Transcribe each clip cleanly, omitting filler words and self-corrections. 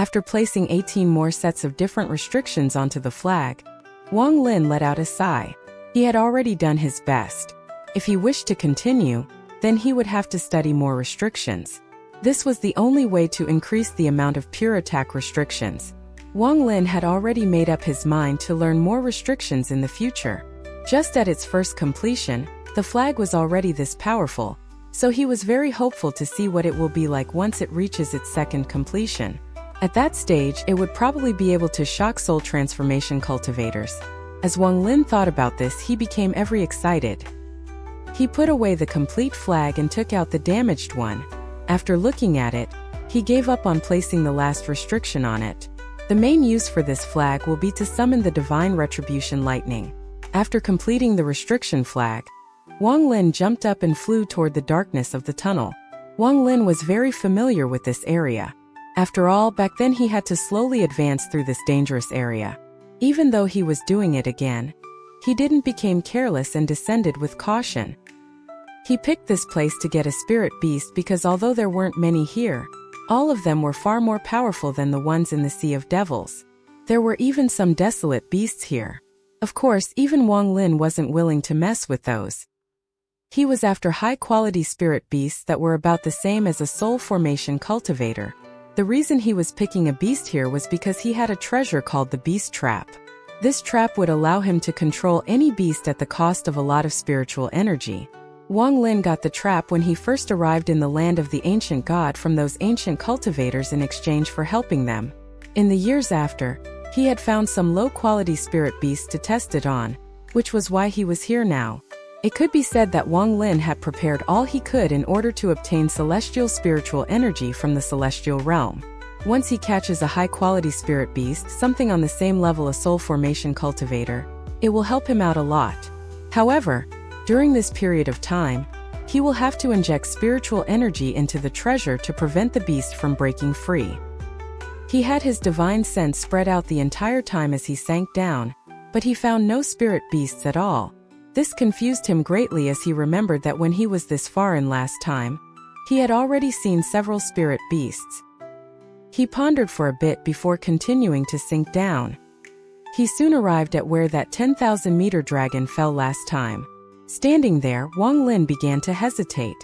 After placing 18 more sets of different restrictions onto the flag, Wang Lin let out a sigh. He had already done his best. If he wished to continue, then he would have to study more restrictions. This was the only way to increase the amount of pure attack restrictions. Wang Lin had already made up his mind to learn more restrictions in the future. Just at its first completion, the flag was already this powerful, so he was very hopeful to see what it will be like once it reaches its second completion. At that stage, it would probably be able to shock soul transformation cultivators. As Wang Lin thought about this, he became very excited. He put away the complete flag and took out the damaged one. After looking at it, he gave up on placing the last restriction on it. The main use for this flag will be to summon the divine retribution lightning. After completing the restriction flag, Wang Lin jumped up and flew toward the darkness of the tunnel. Wang Lin was very familiar with this area. After all, back then he had to slowly advance through this dangerous area. Even though he was doing it again, he didn't become careless and descended with caution. He picked this place to get a spirit beast because although there weren't many here, all of them were far more powerful than the ones in the Sea of Devils. There were even some desolate beasts here. Of course, even Wang Lin wasn't willing to mess with those. He was after high-quality spirit beasts that were about the same as a soul formation cultivator. The reason he was picking a beast here was because he had a treasure called the Beast Trap. This trap would allow him to control any beast at the cost of a lot of spiritual energy. Wang Lin got the trap when he first arrived in the land of the ancient god from those ancient cultivators in exchange for helping them. In the years after, he had found some low-quality spirit beasts to test it on, which was why he was here now. It could be said that Wang Lin had prepared all he could in order to obtain celestial spiritual energy from the celestial realm. Once he catches a high-quality spirit beast, something on the same level as soul formation cultivator, it will help him out a lot. However, during this period of time, he will have to inject spiritual energy into the treasure to prevent the beast from breaking free. He had his divine sense spread out the entire time as he sank down, but he found no spirit beasts at all. This confused him greatly as he remembered that when he was this far in last time, he had already seen several spirit beasts. He pondered for a bit before continuing to sink down. He soon arrived at where that 10,000-meter dragon fell last time. Standing there, Wang Lin began to hesitate.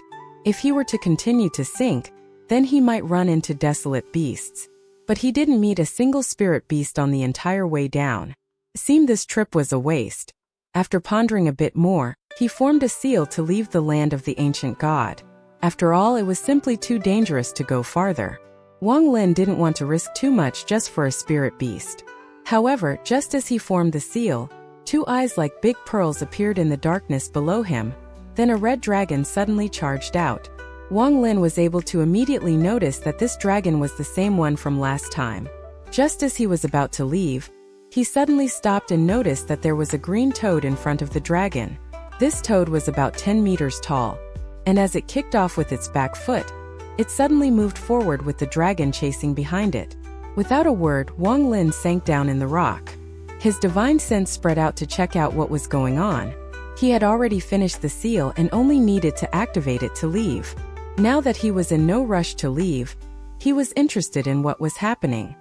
If he were to continue to sink, then he might run into desolate beasts. But he didn't meet a single spirit beast on the entire way down. It seemed this trip was a waste. After pondering a bit more, he formed a seal to leave the land of the ancient god. After all, it was simply too dangerous to go farther. Wang Lin didn't want to risk too much just for a spirit beast. However, just as he formed the seal, two eyes like big pearls appeared in the darkness below him. Then a red dragon suddenly charged out. Wang Lin was able to immediately notice that this dragon was the same one from last time. Just as he was about to leave, he suddenly stopped and noticed that there was a green toad in front of the dragon. This toad was about 10 meters tall, and as it kicked off with its back foot, it suddenly moved forward with the dragon chasing behind it. Without a word, Wang Lin sank down in the rock. His divine sense spread out to check out what was going on. He had already finished the seal and only needed to activate it to leave. Now that he was in no rush to leave, he was interested in what was happening.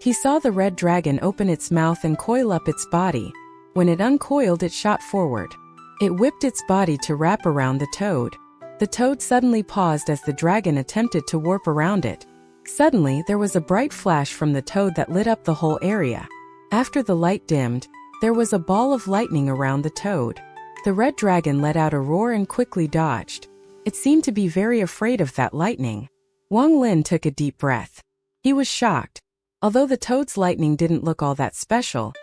He saw the red dragon open its mouth and coil up its body. When it uncoiled, it shot forward. It whipped its body to wrap around the toad. The toad suddenly paused as the dragon attempted to warp around it. Suddenly, there was a bright flash from the toad that lit up the whole area. After the light dimmed, there was a ball of lightning around the toad. The red dragon let out a roar and quickly dodged. It seemed to be very afraid of that lightning. Wang Lin took a deep breath. He was shocked. Although the toad's lightning didn't look all that special,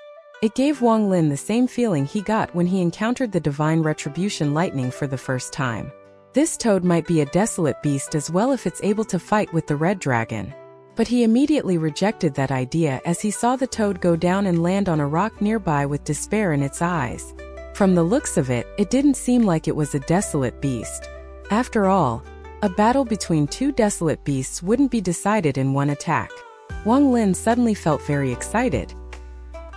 it gave Wang Lin the same feeling he got when he encountered the divine retribution lightning for the first time. This toad might be a desolate beast as well if it's able to fight with the red dragon. But he immediately rejected that idea as he saw the toad go down and land on a rock nearby with despair in its eyes. From the looks of it, it didn't seem like it was a desolate beast. After all, a battle between two desolate beasts wouldn't be decided in one attack. Wang Lin suddenly felt very excited.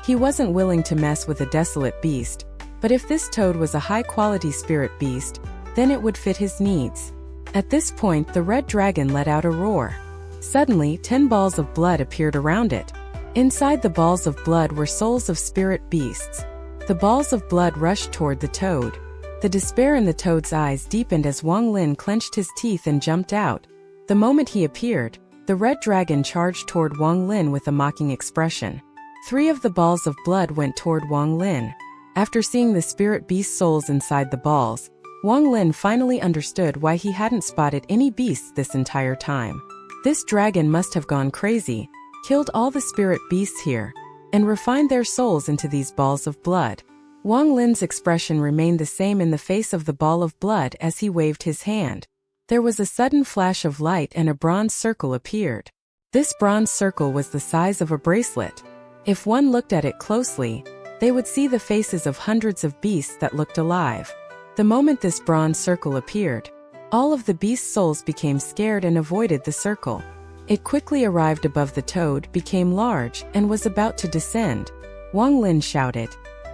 He wasn't willing to mess with a desolate beast, but if this toad was a high-quality spirit beast, then it would fit his needs. At this point, the red dragon let out a roar. Suddenly, 10 balls of blood appeared around it. Inside the balls of blood were souls of spirit beasts. The balls of blood rushed toward the toad. The despair in the toad's eyes deepened as Wang Lin clenched his teeth and jumped out. The moment he appeared, the red dragon charged toward Wang Lin with a mocking expression. 3 of the balls of blood went toward Wang Lin. After seeing the spirit beast souls inside the balls, Wang Lin finally understood why he hadn't spotted any beasts this entire time. This dragon must have gone crazy, killed all the spirit beasts here, and refined their souls into these balls of blood. Wang Lin's expression remained the same in the face of the ball of blood as he waved his hand. There was a sudden flash of light and a bronze circle appeared. This bronze circle was the size of a bracelet. If one looked at it closely, they would see the faces of hundreds of beasts that looked alive. The moment this bronze circle appeared, all of the beast's souls became scared and avoided the circle. It quickly arrived above the toad, became large, and was about to descend. Wang Lin shouted,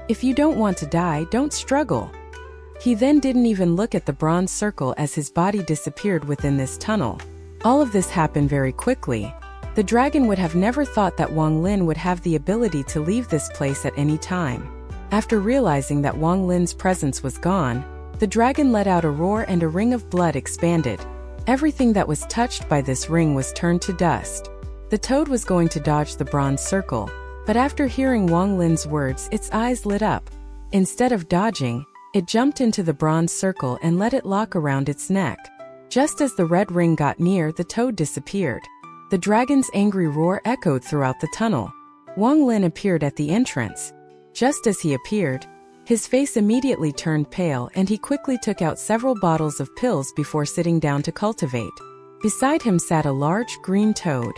"If you don't want to die, don't struggle." He then didn't even look at the bronze circle as his body disappeared within this tunnel. All of this happened very quickly. The dragon would have never thought that Wang Lin would have the ability to leave this place at any time. After realizing that Wang Lin's presence was gone, the dragon let out a roar and a ring of blood expanded. Everything that was touched by this ring was turned to dust. The toad was going to dodge the bronze circle, but after hearing Wang Lin's words, its eyes lit up. Instead of dodging, it jumped into the bronze circle and let it lock around its neck. Just as the red ring got near, the toad disappeared. The dragon's angry roar echoed throughout the tunnel. Wang Lin appeared at the entrance. Just as he appeared, his face immediately turned pale and he quickly took out several bottles of pills before sitting down to cultivate. Beside him sat a large green toad.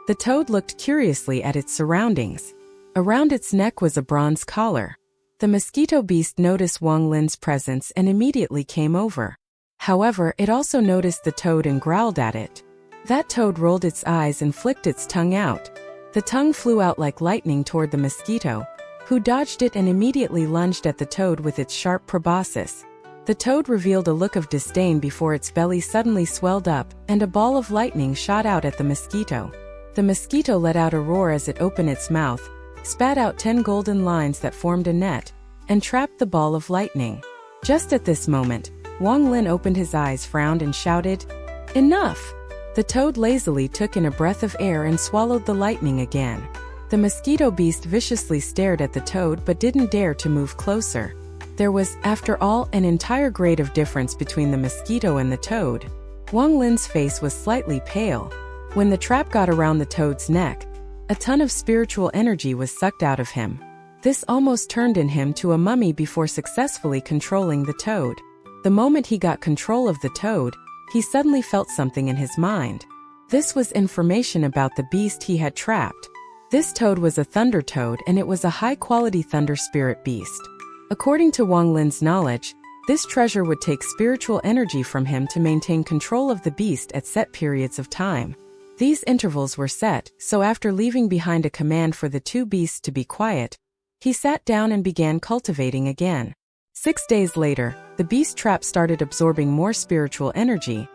The toad looked curiously at its surroundings. Around its neck was a bronze collar. The mosquito beast noticed Wang Lin's presence and immediately came over. However, it also noticed the toad and growled at it. That toad rolled its eyes and flicked its tongue out. The tongue flew out like lightning toward the mosquito, who dodged it and immediately lunged at the toad with its sharp proboscis. The toad revealed a look of disdain before its belly suddenly swelled up, and a ball of lightning shot out at the mosquito. The mosquito let out a roar as it opened its mouth, spat out 10 golden lines that formed a net, and trapped the ball of lightning. Just at this moment, Wang Lin opened his eyes, frowned, and shouted, "Enough!" The toad lazily took in a breath of air and swallowed the lightning again. The mosquito beast viciously stared at the toad but didn't dare to move closer. There was, after all, an entire grade of difference between the mosquito and the toad. Wang Lin's face was slightly pale. When the trap got around the toad's neck, a ton of spiritual energy was sucked out of him. This almost turned in him to a mummy before successfully controlling the toad. The moment he got control of the toad, he suddenly felt something in his mind. This was information about the beast he had trapped. This toad was a thunder toad and it was a high-quality thunder spirit beast. According to Wang Lin's knowledge, this treasure would take spiritual energy from him to maintain control of the beast at set periods of time. These intervals were set, so after leaving behind a command for the 2 beasts to be quiet, he sat down and began cultivating again. 6 days later, the beast trap started absorbing more spiritual energy,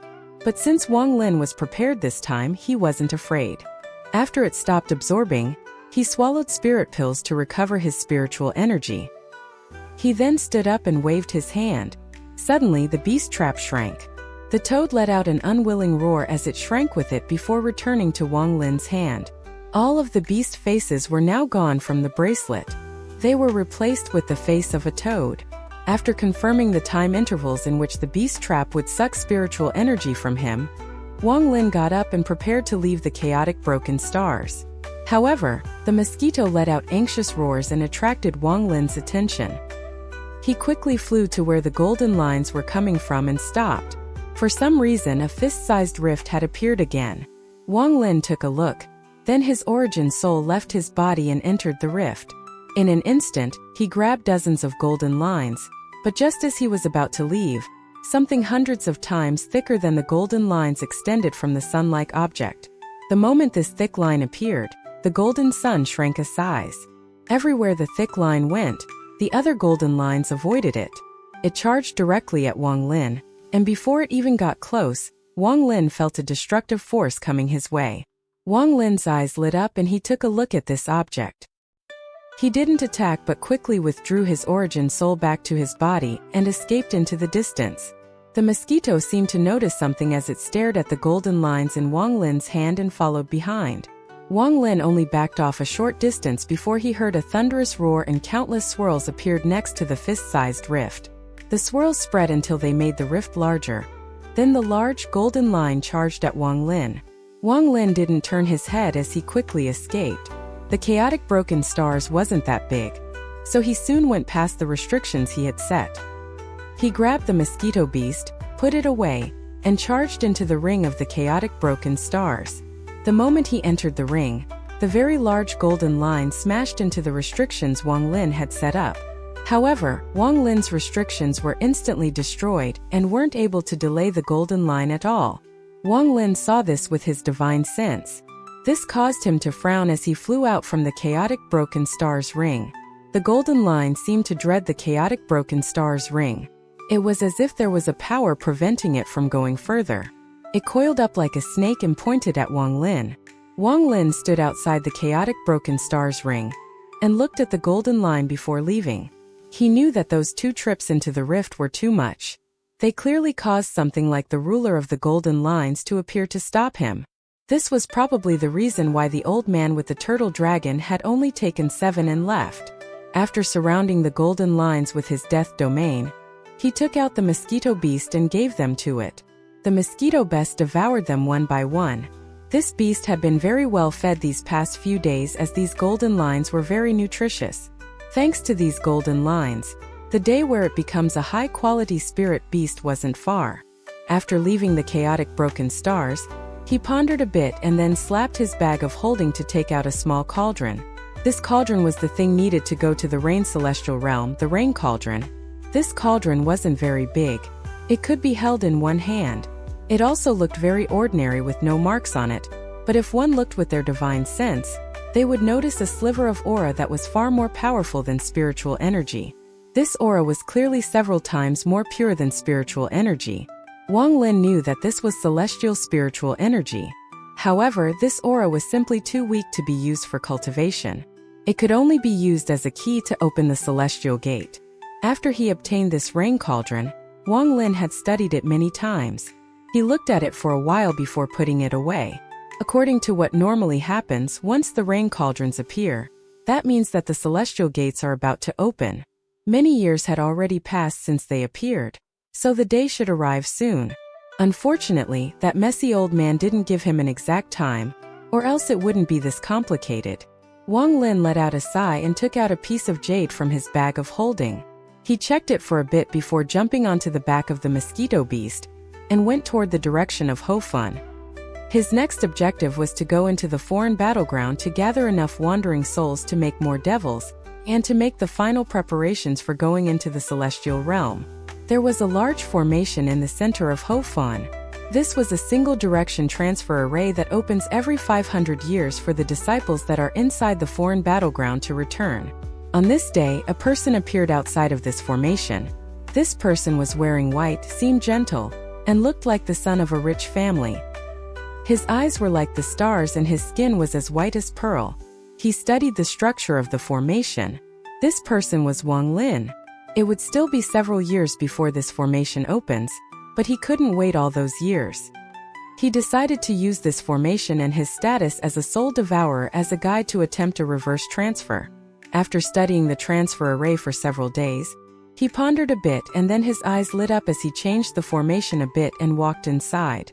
but since Wang Lin was prepared this time, he wasn't afraid. After it stopped absorbing, he swallowed spirit pills to recover his spiritual energy. He then stood up and waved his hand. Suddenly, the beast trap shrank. The toad let out an unwilling roar as it shrank with it before returning to Wang Lin's hand. All of the beast faces were now gone from the bracelet. They were replaced with the face of a toad. After confirming the time intervals in which the beast trap would suck spiritual energy from him, Wang Lin got up and prepared to leave the chaotic broken stars. However, the mosquito let out anxious roars and attracted Wang Lin's attention. He quickly flew to where the golden lines were coming from and stopped. For some reason, a fist-sized rift had appeared again. Wang Lin took a look. Then his origin soul left his body and entered the rift. In an instant, he grabbed dozens of golden lines, but just as he was about to leave, something hundreds of times thicker than the golden lines extended from the sun-like object. The moment this thick line appeared, the golden sun shrank a size. Everywhere the thick line went, the other golden lines avoided it. It charged directly at Wang Lin, and before it even got close, Wang Lin felt a destructive force coming his way. Wang Lin's eyes lit up and he took a look at this object. He didn't attack but quickly withdrew his origin soul back to his body and escaped into the distance. The mosquito seemed to notice something as it stared at the golden lines in Wang Lin's hand and followed behind. Wang Lin only backed off a short distance before he heard a thunderous roar and countless swirls appeared next to the fist-sized rift. The swirls spread until they made the rift larger. Then the large golden line charged at Wang Lin. Wang Lin didn't turn his head as he quickly escaped. The chaotic broken stars wasn't that big, so he soon went past the restrictions he had set. He grabbed the mosquito beast, put it away, and charged into the ring of the chaotic broken stars. The moment he entered the ring, the very large golden line smashed into the restrictions Wang Lin had set up. However, Wang Lin's restrictions were instantly destroyed and weren't able to delay the golden line at all. Wang Lin saw this with his divine sense. This caused him to frown as he flew out from the chaotic broken stars ring. The golden line seemed to dread the chaotic broken stars ring. It was as if there was a power preventing it from going further. It coiled up like a snake and pointed at Wang Lin. Wang Lin stood outside the chaotic broken stars ring and looked at the golden line before leaving. He knew that those 2 trips into the rift were too much. They clearly caused something like the ruler of the golden lines to appear to stop him. This was probably the reason why the old man with the turtle dragon had only taken 7 and left. After surrounding the golden lines with his death domain, he took out the mosquito beast and gave them to it. The mosquito beast devoured them one by one. This beast had been very well fed these past few days as these golden lines were very nutritious. Thanks to these golden lines, the day where it becomes a high-quality spirit beast wasn't far. After leaving the chaotic broken stars, he pondered a bit and then slapped his bag of holding to take out a small cauldron. This cauldron was the thing needed to go to the rain celestial realm, the rain cauldron. This cauldron wasn't very big. It could be held in one hand. It also looked very ordinary with no marks on it, but if one looked with their divine sense, they would notice a sliver of aura that was far more powerful than spiritual energy. This aura was clearly several times more pure than spiritual energy. Wang Lin knew that this was celestial spiritual energy. However, this aura was simply too weak to be used for cultivation. It could only be used as a key to open the celestial gate. After he obtained this rain cauldron, Wang Lin had studied it many times. He looked at it for a while before putting it away. According to what normally happens once the rain cauldrons appear, that means that the celestial gates are about to open. Many years had already passed since they appeared, so the day should arrive soon. Unfortunately, that messy old man didn't give him an exact time, or else it wouldn't be this complicated. Wang Lin let out a sigh and took out a piece of jade from his bag of holding. He checked it for a bit before jumping onto the back of the mosquito beast and went toward the direction of Hofun. His next objective was to go into the foreign battleground to gather enough wandering souls to make more devils, and to make the final preparations for going into the celestial realm. There was a large formation in the center of Hofun. This was a single-direction transfer array that opens every 500 years for the disciples that are inside the foreign battleground to return. On this day, a person appeared outside of this formation. This person was wearing white, seemed gentle, and looked like the son of a rich family. His eyes were like the stars and his skin was as white as pearl. He studied the structure of the formation. This person was Wang Lin. It would still be several years before this formation opens, but he couldn't wait all those years. He decided to use this formation and his status as a soul devourer as a guide to attempt a reverse transfer. After studying the transfer array for several days, he pondered a bit and then his eyes lit up as he changed the formation a bit and walked inside.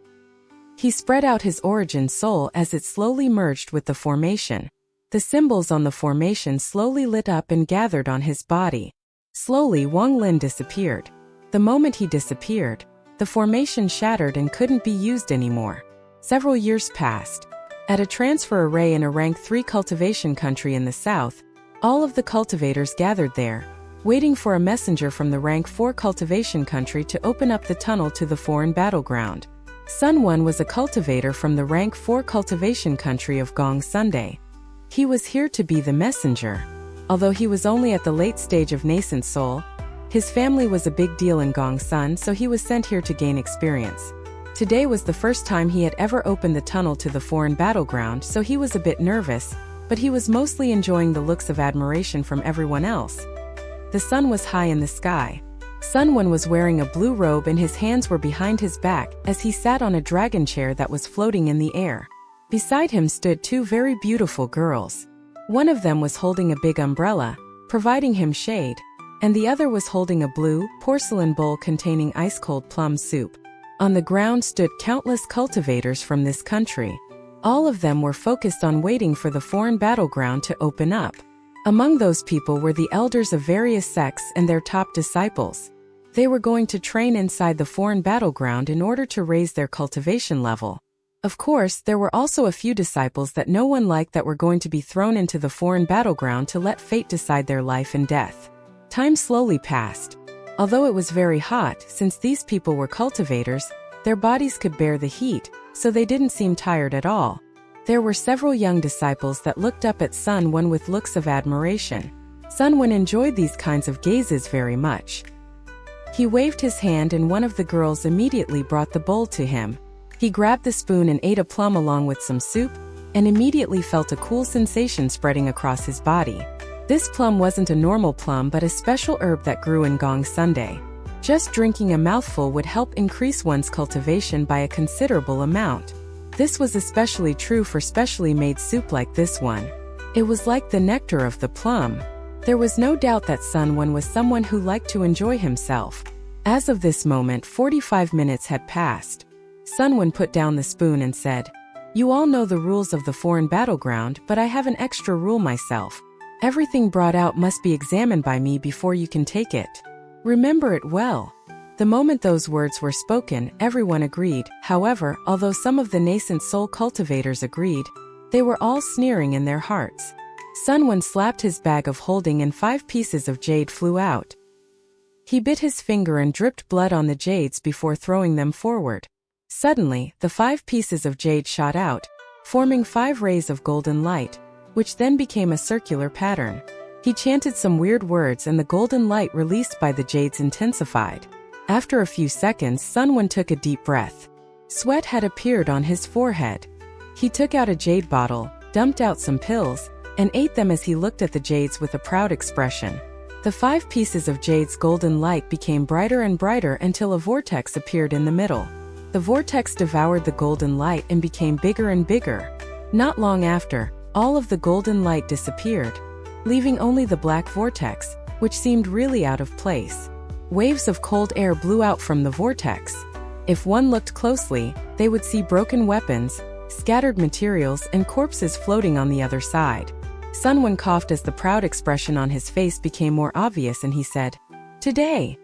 He spread out his origin soul as it slowly merged with the formation. The symbols on the formation slowly lit up and gathered on his body. Slowly, Wang Lin disappeared. The moment he disappeared, the formation shattered and couldn't be used anymore. Several years passed. At a transfer array in a rank 3 cultivation country in the south, all of the cultivators gathered there, waiting for a messenger from the rank 4 cultivation country to open up the tunnel to the foreign battleground. Sun One was a cultivator from the rank 4 cultivation country of Gong Sunday. He was here to be the messenger. Although he was only at the late stage of nascent soul, his family was a big deal in Gong Sun, so he was sent here to gain experience. Today was the first time he had ever opened the tunnel to the foreign battleground, so he was a bit nervous, but he was mostly enjoying the looks of admiration from everyone else. The sun was high in the sky. Sun Wen was wearing a blue robe and his hands were behind his back as he sat on a dragon chair that was floating in the air. Beside him stood two very beautiful girls. One of them was holding a big umbrella, providing him shade, and the other was holding a blue, porcelain bowl containing ice-cold plum soup. On the ground stood countless cultivators from this country. All of them were focused on waiting for the foreign battleground to open up. Among those people were the elders of various sects and their top disciples. They were going to train inside the foreign battleground in order to raise their cultivation level. Of course, there were also a few disciples that no one liked that were going to be thrown into the foreign battleground to let fate decide their life and death. Time slowly passed. Although it was very hot, since these people were cultivators, their bodies could bear the heat, so they didn't seem tired at all. There were several young disciples that looked up at Sun Wen with looks of admiration. Sun Wen enjoyed these kinds of gazes very much. He waved his hand and one of the girls immediately brought the bowl to him. He grabbed the spoon and ate a plum along with some soup, and immediately felt a cool sensation spreading across his body. This plum wasn't a normal plum but a special herb that grew in Gongsun. Just drinking a mouthful would help increase one's cultivation by a considerable amount. This was especially true for specially made soup like this one. It was like the nectar of the plum. There was no doubt that Sun Wen was someone who liked to enjoy himself. As of this moment, 45 minutes had passed. Sun Wen put down the spoon and said, "You all know the rules of the foreign battleground, but I have an extra rule myself. Everything brought out must be examined by me before you can take it. Remember it well." The moment those words were spoken, everyone agreed. However, although some of the nascent soul cultivators agreed, they were all sneering in their hearts. Sun Wen slapped his bag of holding and 5 pieces of jade flew out. He bit his finger and dripped blood on the jades before throwing them forward. Suddenly, the 5 pieces of jade shot out, forming 5 rays of golden light, which then became a circular pattern. He chanted some weird words and the golden light released by the jades intensified. After a few seconds, Sun Wen took a deep breath. Sweat had appeared on his forehead. He took out a jade bottle, dumped out some pills, and ate them as he looked at the jades with a proud expression. The 5 pieces of jade's golden light became brighter and brighter until a vortex appeared in the middle. The vortex devoured the golden light and became bigger and bigger. Not long after, all of the golden light disappeared, leaving only the black vortex, which seemed really out of place. Waves of cold air blew out from the vortex. If one looked closely, they would see broken weapons, scattered materials, and corpses floating on the other side. Sun Wen coughed as the proud expression on his face became more obvious and he said, "Today."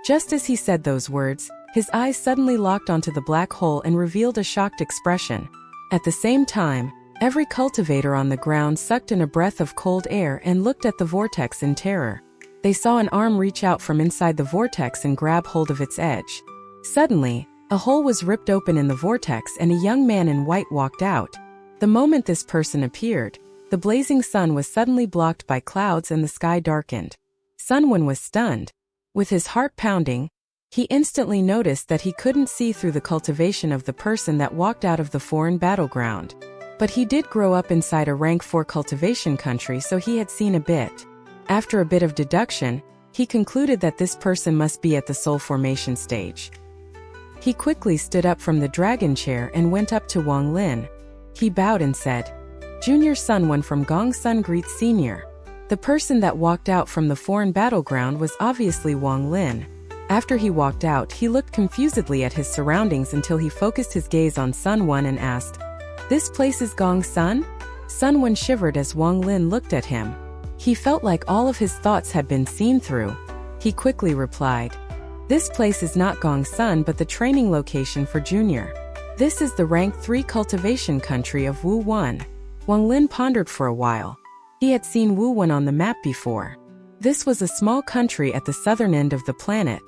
Just as he said those words, his eyes suddenly locked onto the black hole and revealed a shocked expression. At the same time, every cultivator on the ground sucked in a breath of cold air and looked at the vortex in terror. They saw an arm reach out from inside the vortex and grab hold of its edge. Suddenly, a hole was ripped open in the vortex and a young man in white walked out. The moment this person appeared, the blazing sun was suddenly blocked by clouds and the sky darkened. Sun Wen was stunned. With his heart pounding, he instantly noticed that he couldn't see through the cultivation of the person that walked out of the foreign battleground. But he did grow up inside a rank 4 cultivation country, so he had seen a bit. After a bit of deduction, he concluded that this person must be at the soul formation stage. He quickly stood up from the dragon chair and went up to Wang Lin. He bowed and said, "Junior Sun Wen from Gongsun greets Senior." The person that walked out from the foreign battleground was obviously Wang Lin. After he walked out, he looked confusedly at his surroundings until he focused his gaze on Sun Wen and asked, "This place is Gongsun?" Sun Wen shivered as Wang Lin looked at him. He felt like all of his thoughts had been seen through. He quickly replied, "This place is not Gongsun but the training location for Junior. This is the rank 3 cultivation country of Wu Wan." Wang Lin pondered for a while. He had seen Wu Wan on the map before. This was a small country at the southern end of the planet.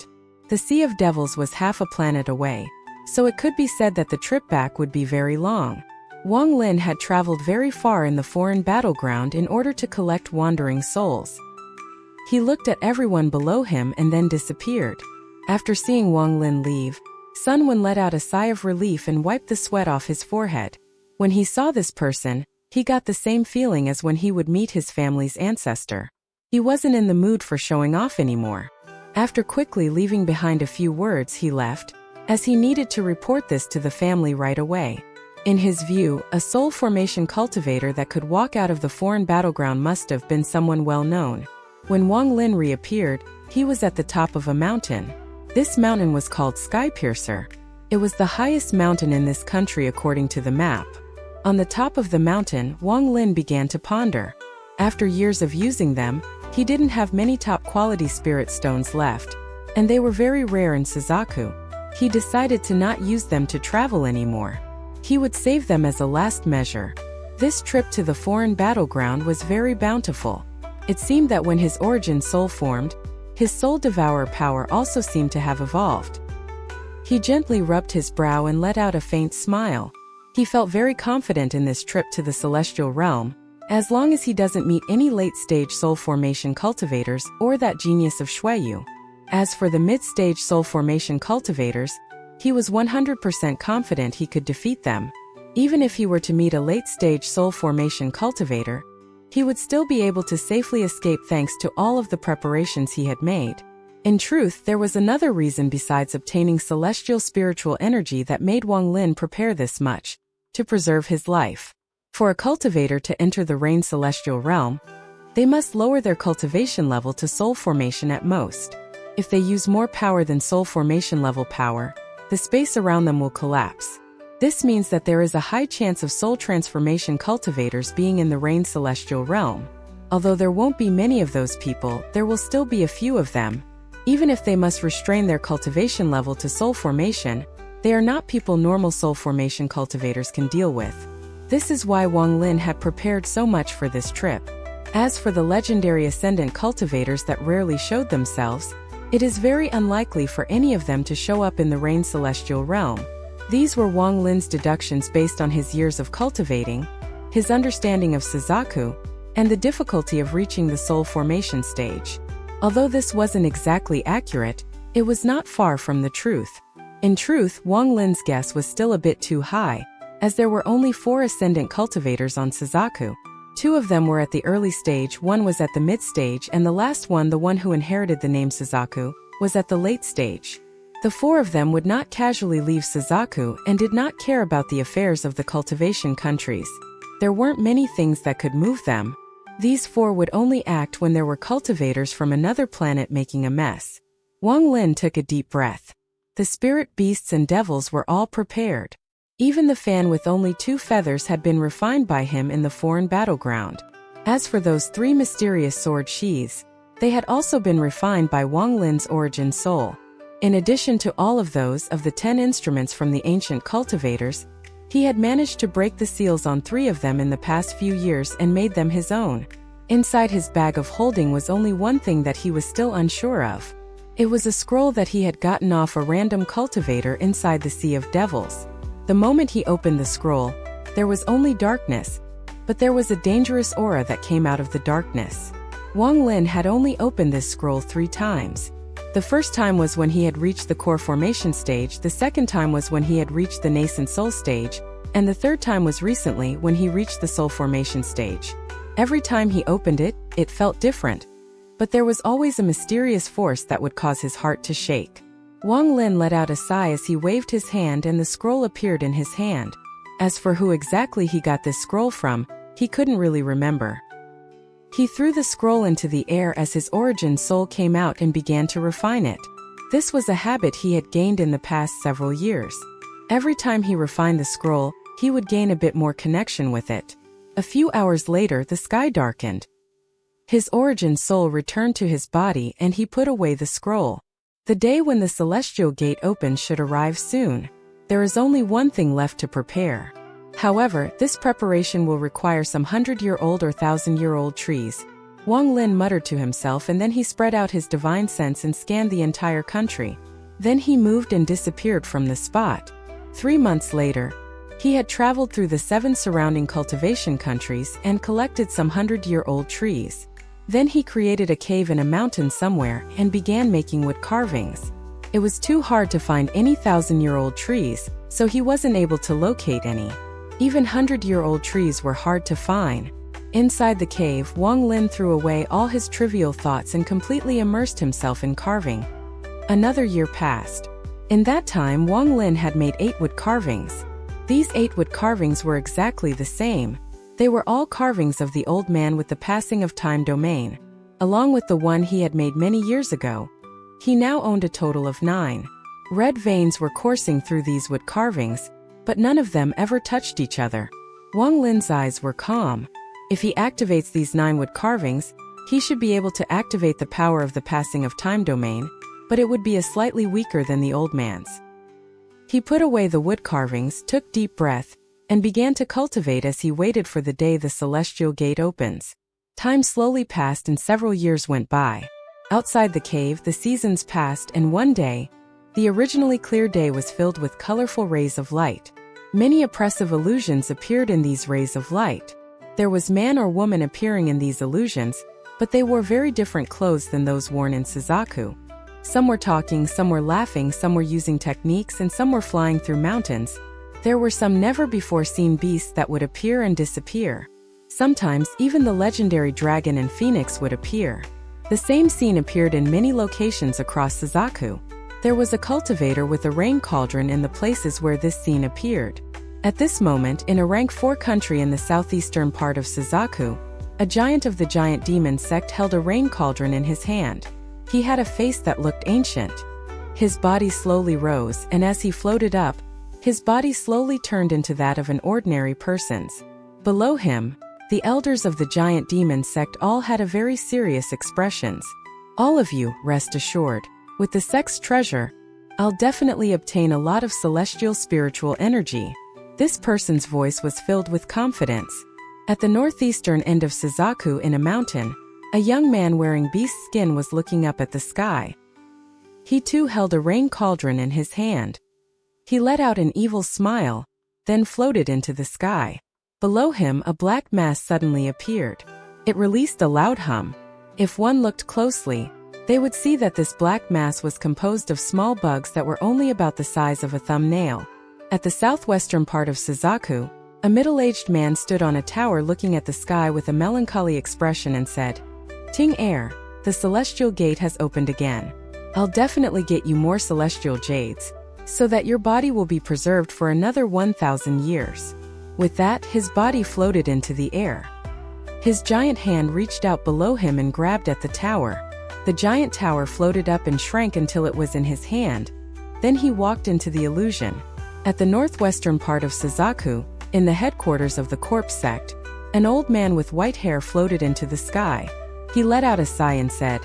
The Sea of Devils was half a planet away, so it could be said that the trip back would be very long. Wang Lin had traveled very far in the foreign battleground in order to collect wandering souls. He looked at everyone below him and then disappeared. After seeing Wang Lin leave, Sun Wen let out a sigh of relief and wiped the sweat off his forehead. When he saw this person, he got the same feeling as when he would meet his family's ancestor. He wasn't in the mood for showing off anymore. After quickly leaving behind a few words, he left, as he needed to report this to the family right away. In his view, a soul formation cultivator that could walk out of the foreign battleground must have been someone well known. When Wang Lin reappeared, he was at the top of a mountain. This mountain was called Skypiercer. It was the highest mountain in this country according to the map. On the top of the mountain, Wang Lin began to ponder. After years of using them, he didn't have many top-quality spirit stones left, and they were very rare in Suzaku. He decided to not use them to travel anymore. He would save them as a last measure. This trip to the foreign battleground was very bountiful. It seemed that when his origin soul formed, his soul devourer power also seemed to have evolved. He gently rubbed his brow and let out a faint smile. He felt very confident in this trip to the celestial realm, as long as he doesn't meet any late-stage soul formation cultivators or that genius of Xueyu. As for the mid-stage soul formation cultivators, he was 100% confident he could defeat them. Even if he were to meet a late-stage soul formation cultivator, he would still be able to safely escape thanks to all of the preparations he had made. In truth, there was another reason besides obtaining celestial spiritual energy that made Wang Lin prepare this much: to preserve his life. For a cultivator to enter the Rain Celestial Realm, they must lower their cultivation level to soul formation at most. If they use more power than soul formation level power, the space around them will collapse. This means that there is a high chance of soul transformation cultivators being in the Rain Celestial Realm. Although there won't be many of those people, there will still be a few of them. Even if they must restrain their cultivation level to soul formation, they are not people normal soul formation cultivators can deal with. This is why Wang Lin had prepared so much for this trip. As for the legendary ascendant cultivators that rarely showed themselves, it is very unlikely for any of them to show up in the Rain Celestial Realm. These were Wang Lin's deductions based on his years of cultivating, his understanding of Suzaku, and the difficulty of reaching the soul formation stage. Although this wasn't exactly accurate, it was not far from the truth. In truth, Wang Lin's guess was still a bit too high, as there were only 4 ascendant cultivators on Suzaku. 2 of them were at the early stage, 1 was at the mid-stage, and the last one, the one who inherited the name Suzaku, was at the late stage. The 4 of them would not casually leave Suzaku and did not care about the affairs of the cultivation countries. There weren't many things that could move them. These 4 would only act when there were cultivators from another planet making a mess. Wang Lin took a deep breath. The spirit beasts and devils were all prepared. Even the fan with only 2 feathers had been refined by him in the foreign battleground. As for those 3 mysterious sword sheaths, they had also been refined by Wang Lin's origin soul. In addition to all of those of the 10 instruments from the ancient cultivators, he had managed to break the seals on 3 of them in the past few years and made them his own. Inside his bag of holding was only one thing that he was still unsure of. It was a scroll that he had gotten off a random cultivator inside the Sea of Devils. The moment he opened the scroll, there was only darkness, but there was a dangerous aura that came out of the darkness. Wang Lin had only opened this scroll 3 times. The first time was when he had reached the core formation stage, the second time was when he had reached the nascent soul stage, and the third time was recently when he reached the soul formation stage. Every time he opened it, it felt different. But there was always a mysterious force that would cause his heart to shake. Wang Lin let out a sigh as he waved his hand and the scroll appeared in his hand. As for who exactly he got this scroll from, he couldn't really remember. He threw the scroll into the air as his origin soul came out and began to refine it. This was a habit he had gained in the past several years. Every time he refined the scroll, he would gain a bit more connection with it. A few hours later, the sky darkened. His origin soul returned to his body and he put away the scroll. The day when the celestial gate opens should arrive soon. There is only one thing left to prepare. However, this preparation will require some 100-year-old or 1,000-year-old trees. Wang Lin muttered to himself and then he spread out his divine sense and scanned the entire country. Then he moved and disappeared from the spot. 3 months later, he had traveled through the 7 surrounding cultivation countries and collected some 100-year-old trees. Then he created a cave in a mountain somewhere and began making wood carvings. It was too hard to find any 1,000-year-old trees, so he wasn't able to locate any. Even 100-year-old trees were hard to find. Inside the cave, Wang Lin threw away all his trivial thoughts and completely immersed himself in carving. Another year passed. In that time, Wang Lin had made 8 wood carvings. These 8 wood carvings were exactly the same. They were all carvings of the old man with the passing of time domain, along with the one he had made many years ago. He now owned a total of 9. Red veins were coursing through these wood carvings, but none of them ever touched each other. Wang Lin's eyes were calm. If he activates these 9 wood carvings, he should be able to activate the power of the passing of time domain, but it would be a slightly weaker than the old man's. He put away the wood carvings, took deep breath, and began to cultivate as he waited for the day the celestial gate opens. Time slowly passed and several years went by. Outside the cave, the seasons passed, and one day, the originally clear day was filled with colorful rays of light. Many oppressive illusions appeared in these rays of light. There was man or woman appearing in these illusions, but they wore very different clothes than those worn in Suzaku. Some were talking, some were laughing, some were using techniques, and some were flying through mountains. There were some never-before-seen beasts that would appear and disappear. Sometimes even the legendary dragon and phoenix would appear. The same scene appeared in many locations across Suzaku. There was a cultivator with a rain cauldron in the places where this scene appeared. At this moment, in a rank 4 country in the southeastern part of Suzaku, a giant of the giant demon sect held a rain cauldron in his hand. He had a face that looked ancient. His body slowly rose, and as he floated up, his body slowly turned into that of an ordinary person's. Below him, the elders of the giant demon sect all had a very serious expressions. All of you, rest assured, with the sect's treasure, I'll definitely obtain a lot of celestial spiritual energy. This person's voice was filled with confidence. At the northeastern end of Suzaku in a mountain, a young man wearing beast skin was looking up at the sky. He too held a rain cauldron in his hand. He let out an evil smile, then floated into the sky. Below him, a black mass suddenly appeared. It released a loud hum. If one looked closely, they would see that this black mass was composed of small bugs that were only about the size of a thumbnail. At the southwestern part of Suzaku, a middle-aged man stood on a tower looking at the sky with a melancholy expression and said, "Ting Air, the celestial gate has opened again. I'll definitely get you more celestial jades, so that your body will be preserved for another 1,000 years. With that, his body floated into the air. His giant hand reached out below him and grabbed at the tower. The giant tower floated up and shrank until it was in his hand. Then he walked into the illusion. At the northwestern part of Suzaku, in the headquarters of the corpse sect, an old man with white hair floated into the sky. He let out a sigh and said,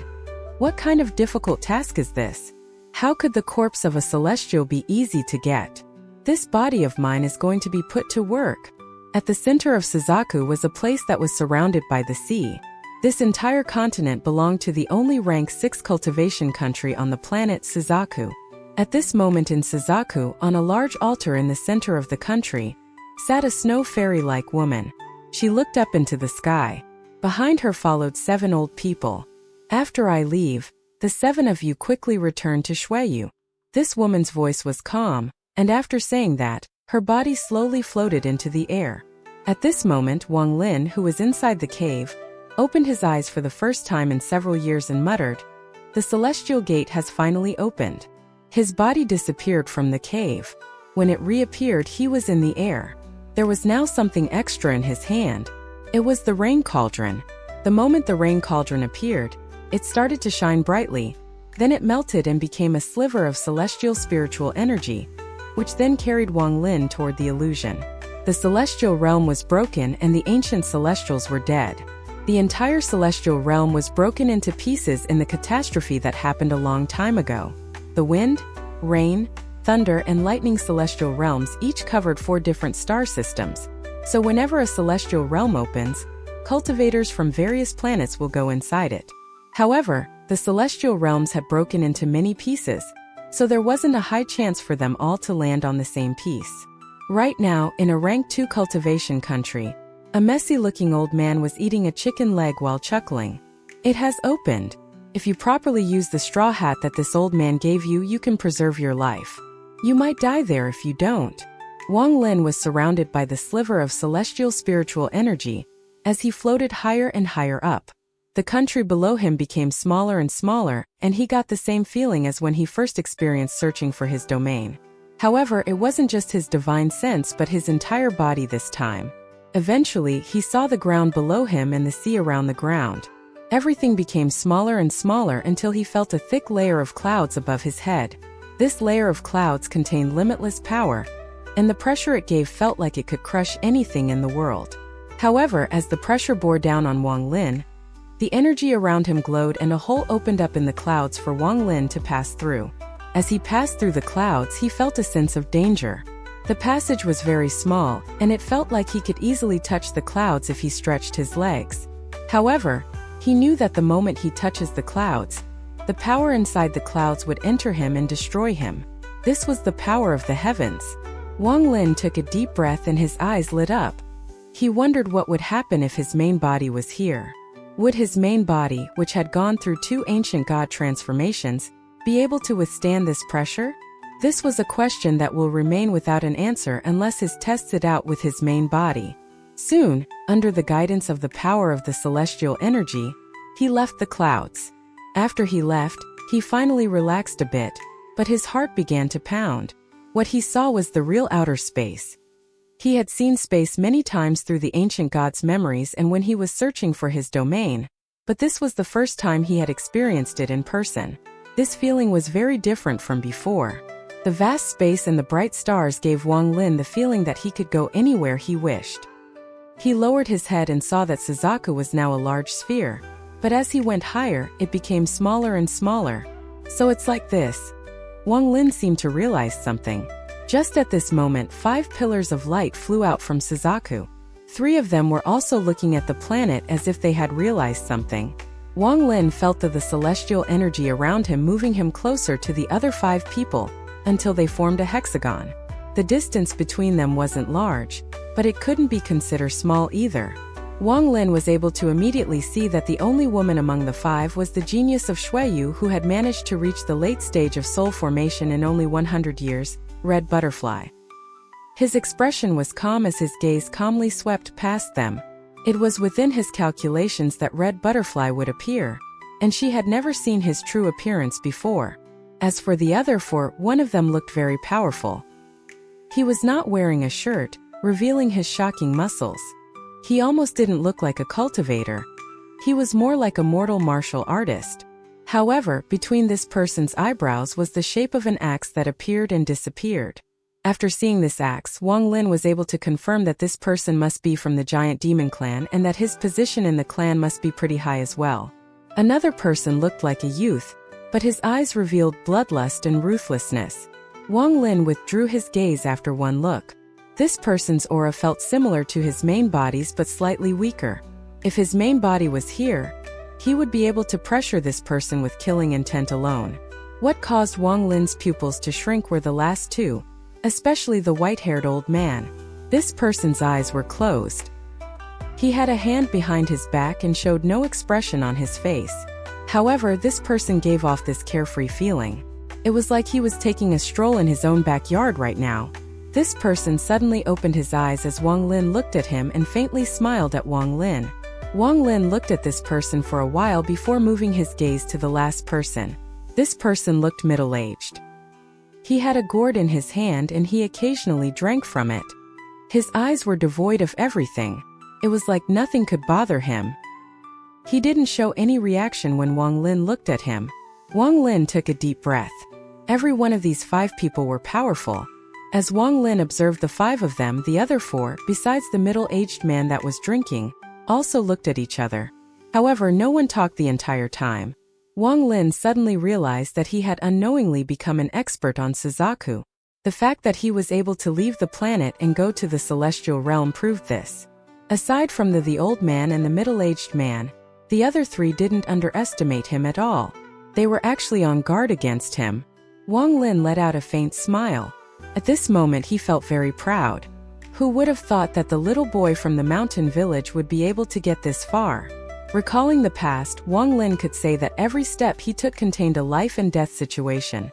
"What kind of difficult task is this? How could the corpse of a celestial be easy to get? This body of mine is going to be put to work." At the center of Suzaku was a place that was surrounded by the sea. This entire continent belonged to the only rank 6 cultivation country on the planet Suzaku. At this moment in Suzaku, on a large altar in the center of the country, sat a snow fairy-like woman. She looked up into the sky. Behind her followed 7 old people. "After I leave, the 7 of you quickly return to Shuiyu." This woman's voice was calm, and after saying that, her body slowly floated into the air. At this moment, Wang Lin, who was inside the cave, opened his eyes for the first time in several years and muttered, "The celestial gate has finally opened." His body disappeared from the cave. When it reappeared, he was in the air. There was now something extra in his hand. It was the rain cauldron. The moment the rain cauldron appeared, it started to shine brightly. Then it melted and became a sliver of celestial spiritual energy, which then carried Wang Lin toward the illusion. The celestial realm was broken and the ancient celestials were dead. The entire celestial realm was broken into pieces in the catastrophe that happened a long time ago. The wind, rain, thunder, and lightning celestial realms each covered 4 different star systems. So whenever a celestial realm opens, cultivators from various planets will go inside it. However, the celestial realms had broken into many pieces, so there wasn't a high chance for them all to land on the same piece. Right now, in a rank 2 cultivation country, a messy-looking old man was eating a chicken leg while chuckling. "It has opened. If you properly use the straw hat that this old man gave you, you can preserve your life. You might die there if you don't. Wang Lin was surrounded by the sliver of celestial spiritual energy as he floated higher and higher up. The country below him became smaller and smaller, and he got the same feeling as when he first experienced searching for his domain. However, it wasn't just his divine sense but his entire body this time. Eventually, he saw the ground below him and the sea around the ground. Everything became smaller and smaller until he felt a thick layer of clouds above his head. This layer of clouds contained limitless power, and the pressure it gave felt like it could crush anything in the world. However, as the pressure bore down on Wang Lin, the energy around him glowed and a hole opened up in the clouds for Wang Lin to pass through. As he passed through the clouds, he felt a sense of danger. The passage was very small, and it felt like he could easily touch the clouds if he stretched his legs. However, he knew that the moment he touches the clouds, the power inside the clouds would enter him and destroy him. This was the power of the heavens. Wang Lin took a deep breath and his eyes lit up. He wondered what would happen if his main body was here. Would his main body, which had gone through 2 ancient god transformations, be able to withstand this pressure? This was a question that will remain without an answer unless he tests it out with his main body. Soon, under the guidance of the power of the celestial energy, he left the clouds. After he left, he finally relaxed a bit, but his heart began to pound. What he saw was the real outer space. He had seen space many times through the ancient gods' memories and when he was searching for his domain, but this was the first time he had experienced it in person. This feeling was very different from before. The vast space and the bright stars gave Wang Lin the feeling that he could go anywhere he wished. He lowered his head and saw that Suzaku was now a large sphere, but as he went higher, it became smaller and smaller. So it's like this. Wang Lin seemed to realize something. Just at this moment, 5 pillars of light flew out from Suzaku. 3 of them were also looking at the planet as if they had realized something. Wang Lin felt the celestial energy around him moving him closer to the other 5 people, until they formed a hexagon. The distance between them wasn't large, but it couldn't be considered small either. Wang Lin was able to immediately see that the only woman among the 5 was the genius of Xueyu who had managed to reach the late stage of soul formation in only 100 years, Red Butterfly. His expression was calm as his gaze calmly swept past them. It was within his calculations that Red Butterfly would appear, and she had never seen his true appearance before. As for the other 4, one of them looked very powerful. He was not wearing a shirt, revealing his shocking muscles. He almost didn't look like a cultivator. He was more like a mortal martial artist. However, between this person's eyebrows was the shape of an axe that appeared and disappeared. After seeing this axe, Wang Lin was able to confirm that this person must be from the giant demon clan and that his position in the clan must be pretty high as well. Another person looked like a youth, but his eyes revealed bloodlust and ruthlessness. Wang Lin withdrew his gaze after one look. This person's aura felt similar to his main body's but slightly weaker. If his main body was here, he would be able to pressure this person with killing intent alone. What caused Wang Lin's pupils to shrink were the last 2, especially the white-haired old man. This person's eyes were closed. He had a hand behind his back and showed no expression on his face. However, this person gave off this carefree feeling. It was like he was taking a stroll in his own backyard right now. This person suddenly opened his eyes as Wang Lin looked at him and faintly smiled at Wang Lin. Wang Lin looked at this person for a while before moving his gaze to the last person. This person looked middle-aged. He had a gourd in his hand and he occasionally drank from it. His eyes were devoid of everything. It was like nothing could bother him. He didn't show any reaction when Wang Lin looked at him. Wang Lin took a deep breath. Every one of these 5 people were powerful. As Wang Lin observed the 5 of them, the other 4, besides the middle-aged man that was drinking, also looked at each other. However, no one talked the entire time. Wang Lin suddenly realized that he had unknowingly become an expert on Suzaku. The fact that he was able to leave the planet and go to the celestial realm proved this. Aside from the old man and the middle-aged man, the other 3 didn't underestimate him at all. They were actually on guard against him. Wang Lin let out a faint smile. At this moment he felt very proud. Who would have thought that the little boy from the mountain village would be able to get this far? Recalling the past, Wang Lin could say that every step he took contained a life and death situation.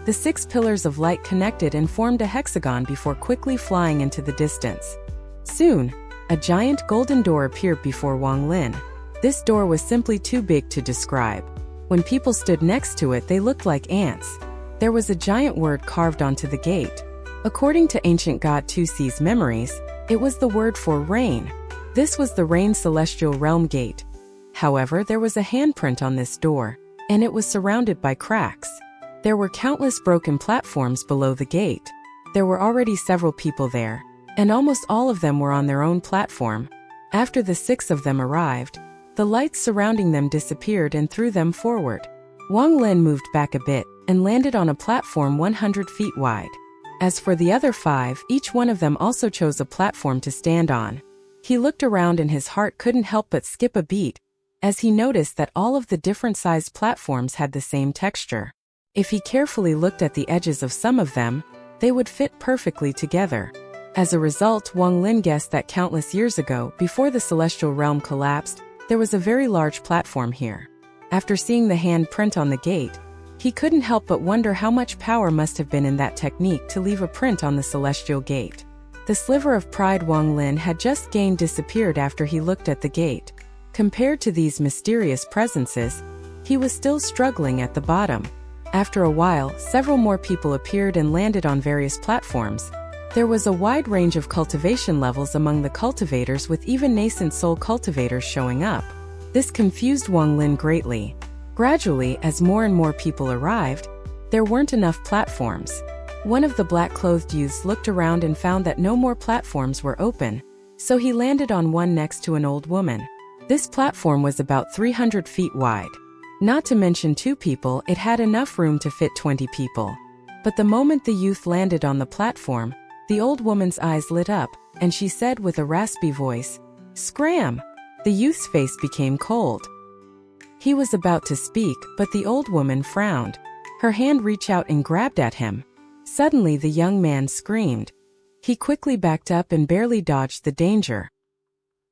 The 6 pillars of light connected and formed a hexagon before quickly flying into the distance. Soon, a giant golden door appeared before Wang Lin. This door was simply too big to describe. When people stood next to it, they looked like ants. There was a giant word carved onto the gate. According to ancient god Tusi's memories, it was the word for rain. This was the rain celestial realm gate. However, there was a handprint on this door, and it was surrounded by cracks. There were countless broken platforms below the gate. There were already several people there, and almost all of them were on their own platform. After the 6 of them arrived, the lights surrounding them disappeared and threw them forward. Wang Lin moved back a bit and landed on a platform 100 feet wide. As for the other 5, each one of them also chose a platform to stand on. He looked around and his heart couldn't help but skip a beat, as he noticed that all of the different sized platforms had the same texture. If he carefully looked at the edges of some of them, they would fit perfectly together. As a result, Wang Lin guessed that countless years ago, before the celestial realm collapsed, there was a very large platform here. After seeing the hand print on the gate, he couldn't help but wonder how much power must have been in that technique to leave a print on the celestial gate. The sliver of pride Wang Lin had just gained disappeared after he looked at the gate. Compared to these mysterious presences, he was still struggling at the bottom. After a while, several more people appeared and landed on various platforms. There was a wide range of cultivation levels among the cultivators, with even nascent soul cultivators showing up. This confused Wang Lin greatly. Gradually, as more and more people arrived, there weren't enough platforms. One of the black-clothed youths looked around and found that no more platforms were open, so he landed on one next to an old woman. This platform was about 300 feet wide. Not to mention 2 people, it had enough room to fit 20 people. But the moment the youth landed on the platform, the old woman's eyes lit up, and she said with a raspy voice, "Scram!" The youth's face became cold. He was about to speak, but the old woman frowned. Her hand reached out and grabbed at him. Suddenly the young man screamed. He quickly backed up and barely dodged the danger.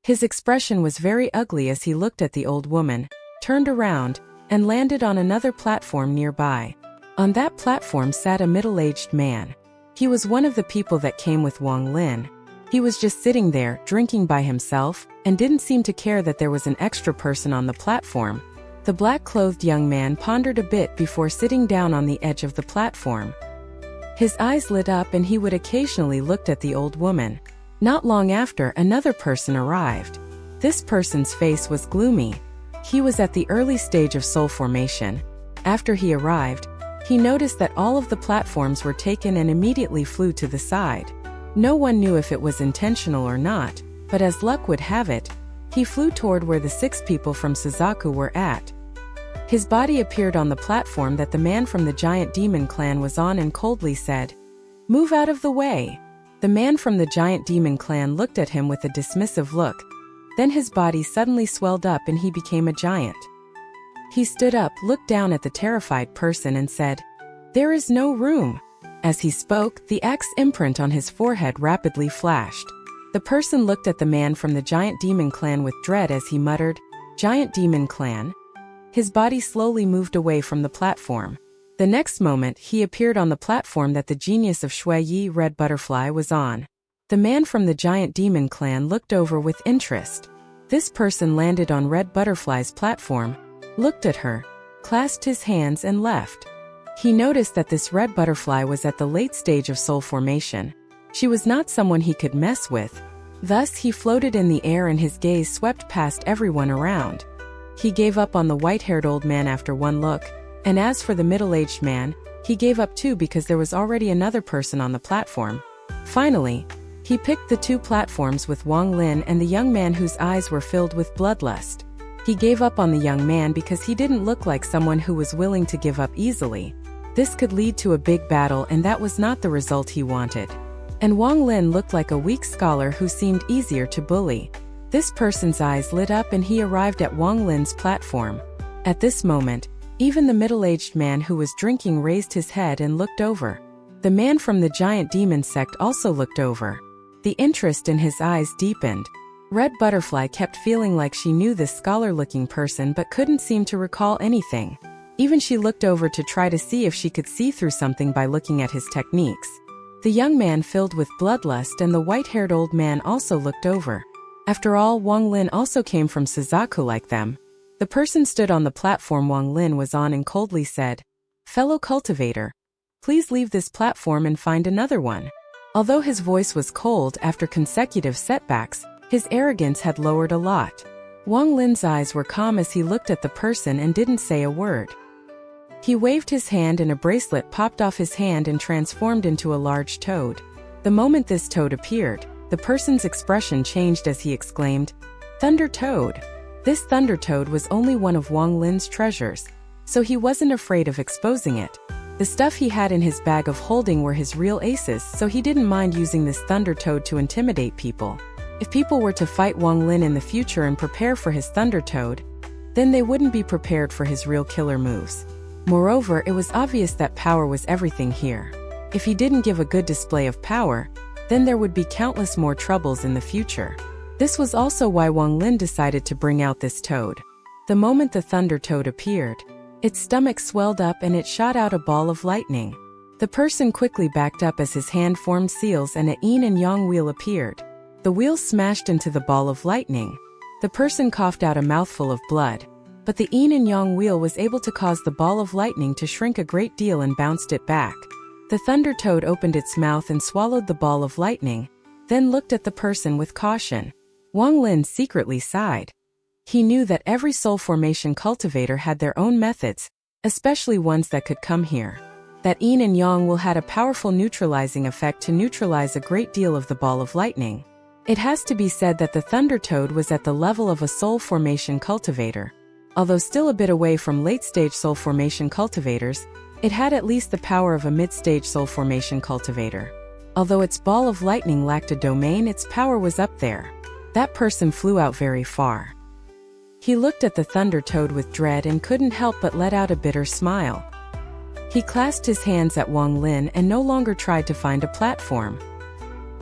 His expression was very ugly as he looked at the old woman, turned around, and landed on another platform nearby. On that platform sat a middle-aged man. He was one of the people that came with Wang Lin. He was just sitting there, drinking by himself, and didn't seem to care that there was an extra person on the platform. The black-clothed young man pondered a bit before sitting down on the edge of the platform. His eyes lit up and he would occasionally look at the old woman. Not long after, another person arrived. This person's face was gloomy. He was at the early stage of soul formation. After he arrived, he noticed that all of the platforms were taken and immediately flew to the side. No one knew if it was intentional or not, but as luck would have it, he flew toward where the 6 people from Suzaku were at. His body appeared on the platform that the man from the giant demon clan was on and coldly said, "Move out of the way." The man from the giant demon clan looked at him with a dismissive look. Then his body suddenly swelled up and he became a giant. He stood up, looked down at the terrified person and said, "There is no room." As he spoke, the X imprint on his forehead rapidly flashed. The person looked at the man from the giant demon clan with dread as he muttered, "Giant demon clan?" His body slowly moved away from the platform. The next moment, he appeared on the platform that the genius of Shui Yi Red Butterfly was on. The man from the giant demon clan looked over with interest. This person landed on Red Butterfly's platform, looked at her, clasped his hands and left. He noticed that this Red Butterfly was at the late stage of soul formation. She was not someone he could mess with. Thus, he floated in the air and his gaze swept past everyone around. He gave up on the white-haired old man after one look, and as for the middle-aged man, he gave up too because there was already another person on the platform. Finally, he picked the 2 platforms with Wang Lin and the young man whose eyes were filled with bloodlust. He gave up on the young man because he didn't look like someone who was willing to give up easily. This could lead to a big battle and that was not the result he wanted. And Wang Lin looked like a weak scholar who seemed easier to bully. This person's eyes lit up and he arrived at Wang Lin's platform. At this moment, even the middle-aged man who was drinking raised his head and looked over. The man from the giant demon sect also looked over. The interest in his eyes deepened. Red Butterfly kept feeling like she knew this scholar-looking person but couldn't seem to recall anything. Even she looked over to try to see if she could see through something by looking at his techniques. The young man filled with bloodlust and the white-haired old man also looked over. After all, Wang Lin also came from Suzaku like them. The person stood on the platform Wang Lin was on and coldly said, "Fellow cultivator, please leave this platform and find another one." Although his voice was cold after consecutive setbacks, his arrogance had lowered a lot. Wang Lin's eyes were calm as he looked at the person and didn't say a word. He waved his hand and a bracelet popped off his hand and transformed into a large toad. The moment this toad appeared, the person's expression changed as he exclaimed, "Thunder Toad!" This Thunder Toad was only one of Wang Lin's treasures, so he wasn't afraid of exposing it. The stuff he had in his bag of holding were his real aces, so he didn't mind using this Thunder Toad to intimidate people. If people were to fight Wang Lin in the future and prepare for his Thunder Toad, then they wouldn't be prepared for his real killer moves. Moreover, it was obvious that power was everything here. If he didn't give a good display of power, then there would be countless more troubles in the future. This was also why Wang Lin decided to bring out this toad. The moment the Thunder Toad appeared, its stomach swelled up and it shot out a ball of lightning. The person quickly backed up as his hand formed seals and a yin and yang wheel appeared. The wheel smashed into the ball of lightning. The person coughed out a mouthful of blood, but the yin and yang wheel was able to cause the ball of lightning to shrink a great deal and bounced it back. The Thunder Toad opened its mouth and swallowed the ball of lightning, then looked at the person with caution. Wang Lin secretly sighed. He knew that every soul formation cultivator had their own methods, especially ones that could come here. That yin and yang will had a powerful neutralizing effect to neutralize a great deal of the ball of lightning. It has to be said that the Thunder Toad was at the level of a soul formation cultivator. Although still a bit away from late-stage soul formation cultivators, it had at least the power of a mid-stage soul formation cultivator. Although its ball of lightning lacked a domain, its power was up there. That person flew out very far. He looked at the Thunder Toad with dread and couldn't help but let out a bitter smile. He clasped his hands at Wang Lin and no longer tried to find a platform.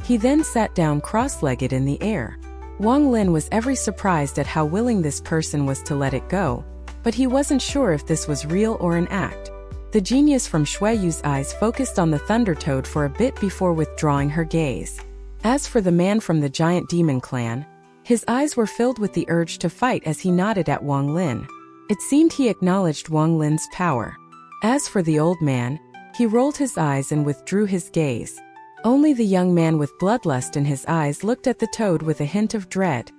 He then sat down cross-legged in the air. Wang Lin was ever surprised at how willing this person was to let it go, but he wasn't sure if this was real or an act. The genius from Shueyu's eyes focused on the Thunder Toad for a bit before withdrawing her gaze. As for the man from the giant demon clan, his eyes were filled with the urge to fight as he nodded at Wang Lin. It seemed he acknowledged Wang Lin's power. As for the old man, he rolled his eyes and withdrew his gaze. Only the young man with bloodlust in his eyes looked at the toad with a hint of dread.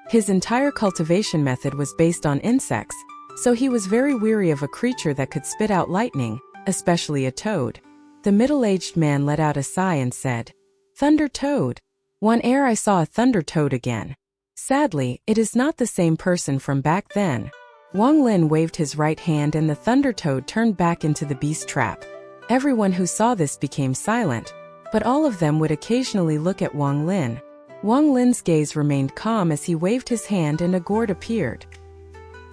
His entire cultivation method was based on insects, so he was very weary of a creature that could spit out lightning, especially a toad. The middle-aged man let out a sigh and said, "Thunder Toad. One ere I saw a Thunder Toad again. Sadly, it is not the same person from back then." Wang Lin waved his right hand and the Thunder Toad turned back into the beast trap. Everyone who saw this became silent, but all of them would occasionally look at Wang Lin. Wang Lin's gaze remained calm as he waved his hand and a gourd appeared.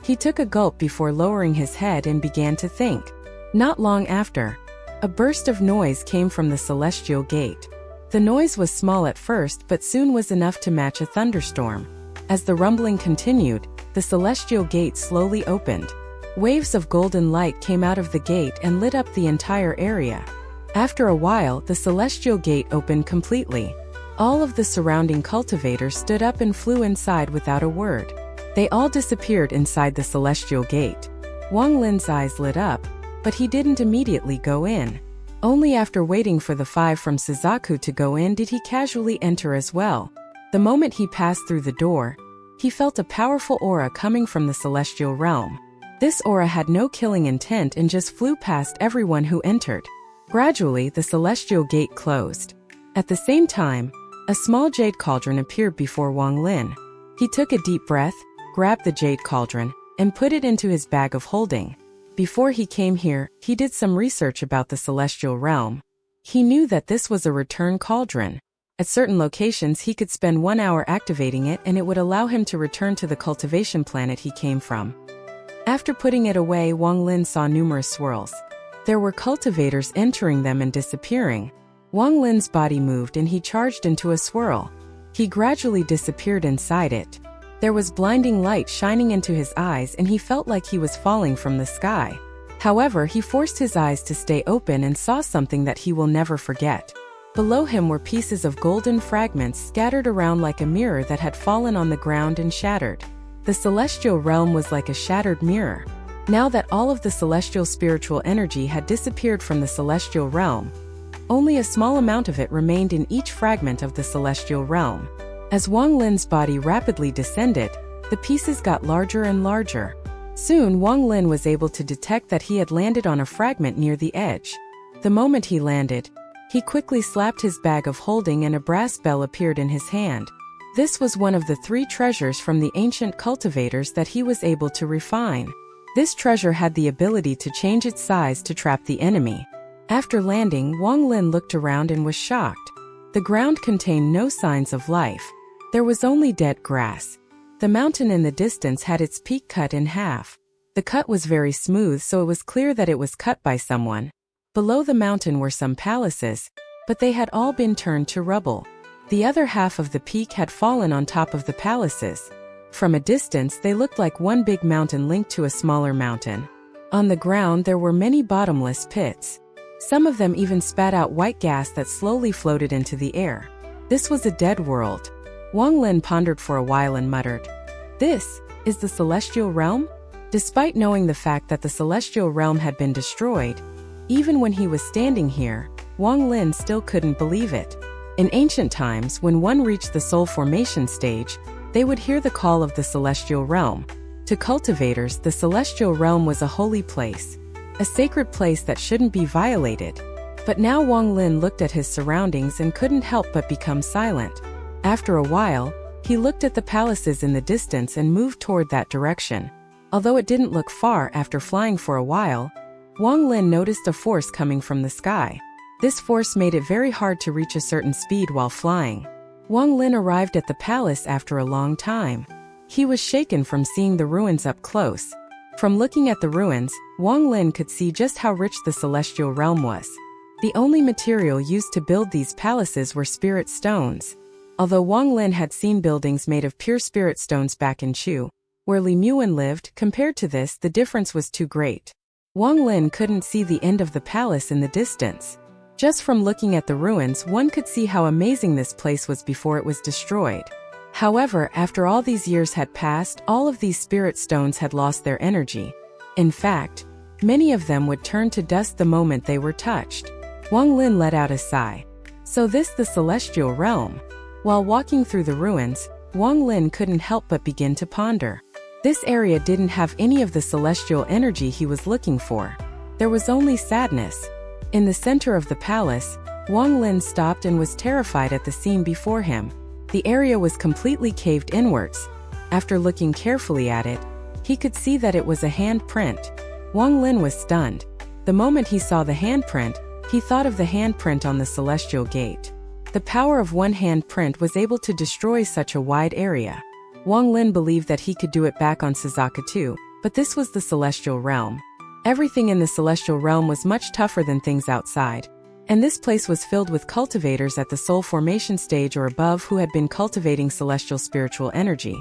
He took a gulp before lowering his head and began to think. Not long after, a burst of noise came from the celestial gate. The noise was small at first but soon was enough to match a thunderstorm. As the rumbling continued, the celestial gate slowly opened. Waves of golden light came out of the gate and lit up the entire area. After a while, the celestial gate opened completely. All of the surrounding cultivators stood up and flew inside without a word. They all disappeared inside the celestial gate. Wang Lin's eyes lit up, but he didn't immediately go in. Only after waiting for the 5 from Suzaku to go in did he casually enter as well. The moment he passed through the door, he felt a powerful aura coming from the celestial realm. This aura had no killing intent and just flew past everyone who entered. Gradually, the celestial gate closed. At the same time, a small jade cauldron appeared before Wang Lin. He took a deep breath, grabbed the jade cauldron, and put it into his bag of holding. Before he came here, he did some research about the celestial realm. He knew that this was a return cauldron. At certain locations he could spend 1 hour activating it and it would allow him to return to the cultivation planet he came from. After putting it away, Wang Lin saw numerous swirls. There were cultivators entering them and disappearing. Wang Lin's body moved and he charged into a swirl. He gradually disappeared inside it. There was blinding light shining into his eyes and he felt like he was falling from the sky. However, he forced his eyes to stay open and saw something that he will never forget. Below him were pieces of golden fragments scattered around like a mirror that had fallen on the ground and shattered. The celestial realm was like a shattered mirror. Now that all of the celestial spiritual energy had disappeared from the celestial realm, only a small amount of it remained in each fragment of the celestial realm. As Wang Lin's body rapidly descended, the pieces got larger and larger. Soon, Wang Lin was able to detect that he had landed on a fragment near the edge. The moment he landed, he quickly slapped his bag of holding and a brass bell appeared in his hand. This was one of the 3 treasures from the ancient cultivators that he was able to refine. This treasure had the ability to change its size to trap the enemy. After landing, Wang Lin looked around and was shocked. The ground contained no signs of life. There was only dead grass. The mountain in the distance had its peak cut in half. The cut was very smooth, so it was clear that it was cut by someone. Below the mountain were some palaces, but they had all been turned to rubble. The other half of the peak had fallen on top of the palaces. From a distance, they looked like one big mountain linked to a smaller mountain. On the ground, there were many bottomless pits. Some of them even spat out white gas that slowly floated into the air. This was a dead world. Wang Lin pondered for a while and muttered, "This is the celestial realm?" Despite knowing the fact that the celestial realm had been destroyed, even when he was standing here, Wang Lin still couldn't believe it. In ancient times, when one reached the soul formation stage, they would hear the call of the celestial realm. To cultivators, the celestial realm was a holy place, a sacred place that shouldn't be violated. But now Wang Lin looked at his surroundings and couldn't help but become silent. After a while, he looked at the palaces in the distance and moved toward that direction. Although it didn't look far after flying for a while, Wang Lin noticed a force coming from the sky. This force made it very hard to reach a certain speed while flying. Wang Lin arrived at the palace after a long time. He was shaken from seeing the ruins up close. From looking at the ruins, Wang Lin could see just how rich the celestial realm was. The only material used to build these palaces were spirit stones. Although Wang Lin had seen buildings made of pure spirit stones back in Chu, where Li Muan lived, compared to this, the difference was too great. Wang Lin couldn't see the end of the palace in the distance. Just from looking at the ruins, one could see how amazing this place was before it was destroyed. However, after all these years had passed, all of these spirit stones had lost their energy. In fact, many of them would turn to dust the moment they were touched. Wang Lin let out a sigh. So this the celestial realm? While walking through the ruins, Wang Lin couldn't help but begin to ponder. This area didn't have any of the celestial energy he was looking for. There was only sadness. In the center of the palace, Wang Lin stopped and was terrified at the scene before him. The area was completely caved inwards. After looking carefully at it, he could see that it was a handprint. Wang Lin was stunned. The moment he saw the handprint, he thought of the handprint on the celestial gate. The power of one handprint was able to destroy such a wide area. Wang Lin believed that he could do it back on Suzaka too, but this was the celestial realm. Everything in the celestial realm was much tougher than things outside. And this place was filled with cultivators at the soul formation stage or above who had been cultivating celestial spiritual energy.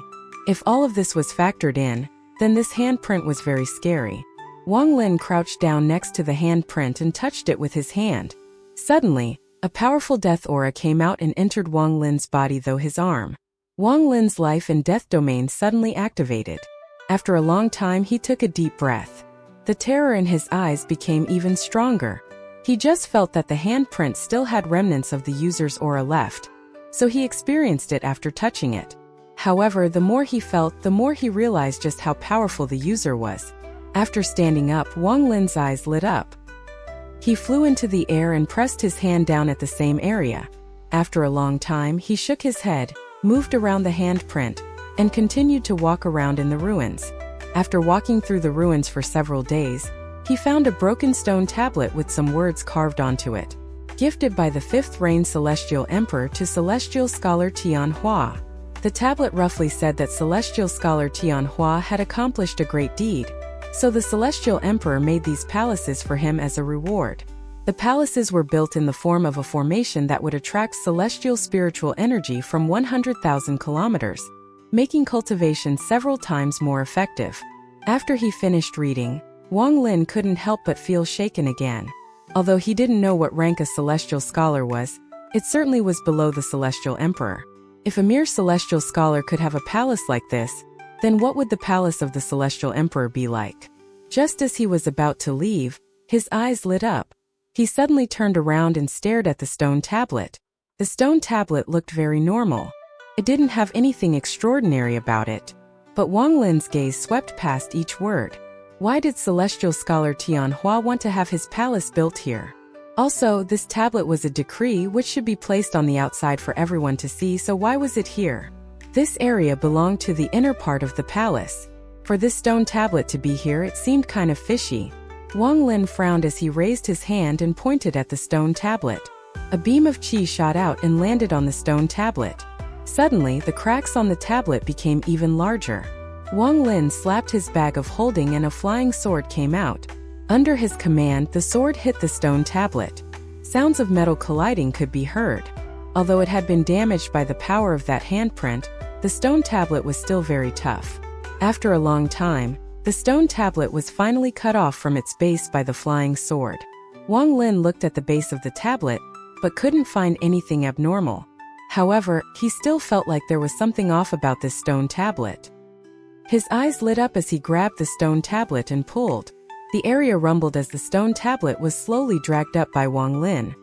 If all of this was factored in, then this handprint was very scary. Wang Lin crouched down next to the handprint and touched it with his hand. Suddenly, a powerful death aura came out and entered Wang Lin's body through his arm. Wang Lin's life and death domain suddenly activated. After a long time, he took a deep breath. The terror in his eyes became even stronger. He just felt that the handprint still had remnants of the user's aura left, so he experienced it after touching it. However, the more he felt, the more he realized just how powerful the user was. After standing up, Wang Lin's eyes lit up. He flew into the air and pressed his hand down at the same area. After a long time, he shook his head, moved around the handprint, and continued to walk around in the ruins. After walking through the ruins for several days, he found a broken stone tablet with some words carved onto it. Gifted by the 5th Reign Celestial Emperor to Celestial Scholar Tianhua. The tablet roughly said that Celestial Scholar Tianhua had accomplished a great deed, so the Celestial Emperor made these palaces for him as a reward. The palaces were built in the form of a formation that would attract celestial spiritual energy from 100,000 kilometers, making cultivation several times more effective. After he finished reading, Wang Lin couldn't help but feel shaken again. Although he didn't know what rank a celestial scholar was, it certainly was below the celestial emperor. If a mere celestial scholar could have a palace like this, then what would the palace of the celestial emperor be like? Just as he was about to leave, his eyes lit up. He suddenly turned around and stared at the stone tablet. The stone tablet looked very normal. It didn't have anything extraordinary about it. But Wang Lin's gaze swept past each word. Why did celestial scholar Donghua want to have his palace built here? Also, this tablet was a decree which should be placed on the outside for everyone to see, so why was it here? This area belonged to the inner part of the palace. For this stone tablet to be here, it seemed kind of fishy. Wang Lin frowned as he raised his hand and pointed at the stone tablet. A beam of qi shot out and landed on the stone tablet. Suddenly, the cracks on the tablet became even larger. Wang Lin slapped his bag of holding and a flying sword came out. Under his command, the sword hit the stone tablet. Sounds of metal colliding could be heard. Although it had been damaged by the power of that handprint, the stone tablet was still very tough. After a long time, the stone tablet was finally cut off from its base by the flying sword. Wang Lin looked at the base of the tablet, but couldn't find anything abnormal. However, he still felt like there was something off about this stone tablet. His eyes lit up as he grabbed the stone tablet and pulled. The area rumbled as the stone tablet was slowly dragged up by Wang Lin.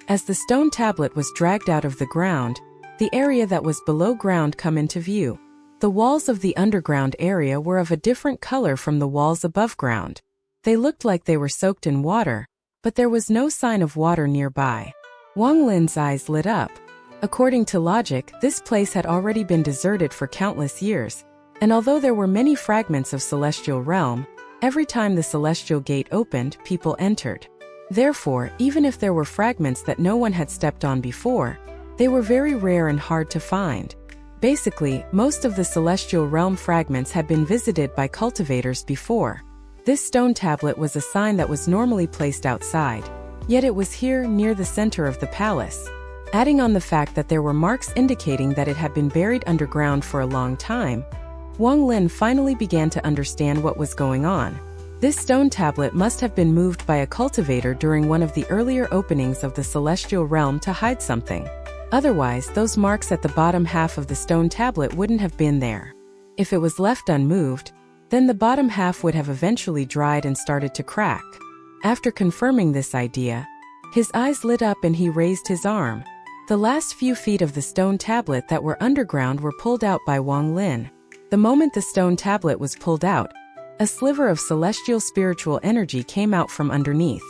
As the stone tablet was dragged out of the ground, the area that was below ground came into view. The walls of the underground area were of a different color from the walls above ground. They looked like they were soaked in water, but there was no sign of water nearby. Wang Lin's eyes lit up. According to logic, this place had already been deserted for countless years, and although there were many fragments of celestial realm, every time the celestial gate opened, people entered. Therefore, even if there were fragments that no one had stepped on before, they were very rare and hard to find. Basically, most of the celestial realm fragments had been visited by cultivators before. This stone tablet was a sign that was normally placed outside, yet it was here near the center of the palace. Adding on the fact that there were marks indicating that it had been buried underground for a long time, Wang Lin finally began to understand what was going on. This stone tablet must have been moved by a cultivator during one of the earlier openings of the celestial realm to hide something. Otherwise, those marks at the bottom half of the stone tablet wouldn't have been there. If it was left unmoved, then the bottom half would have eventually dried and started to crack. After confirming this idea, his eyes lit up and he raised his arm. The last few feet of the stone tablet that were underground were pulled out by Wang Lin. The moment the stone tablet was pulled out, a sliver of celestial spiritual energy came out from underneath.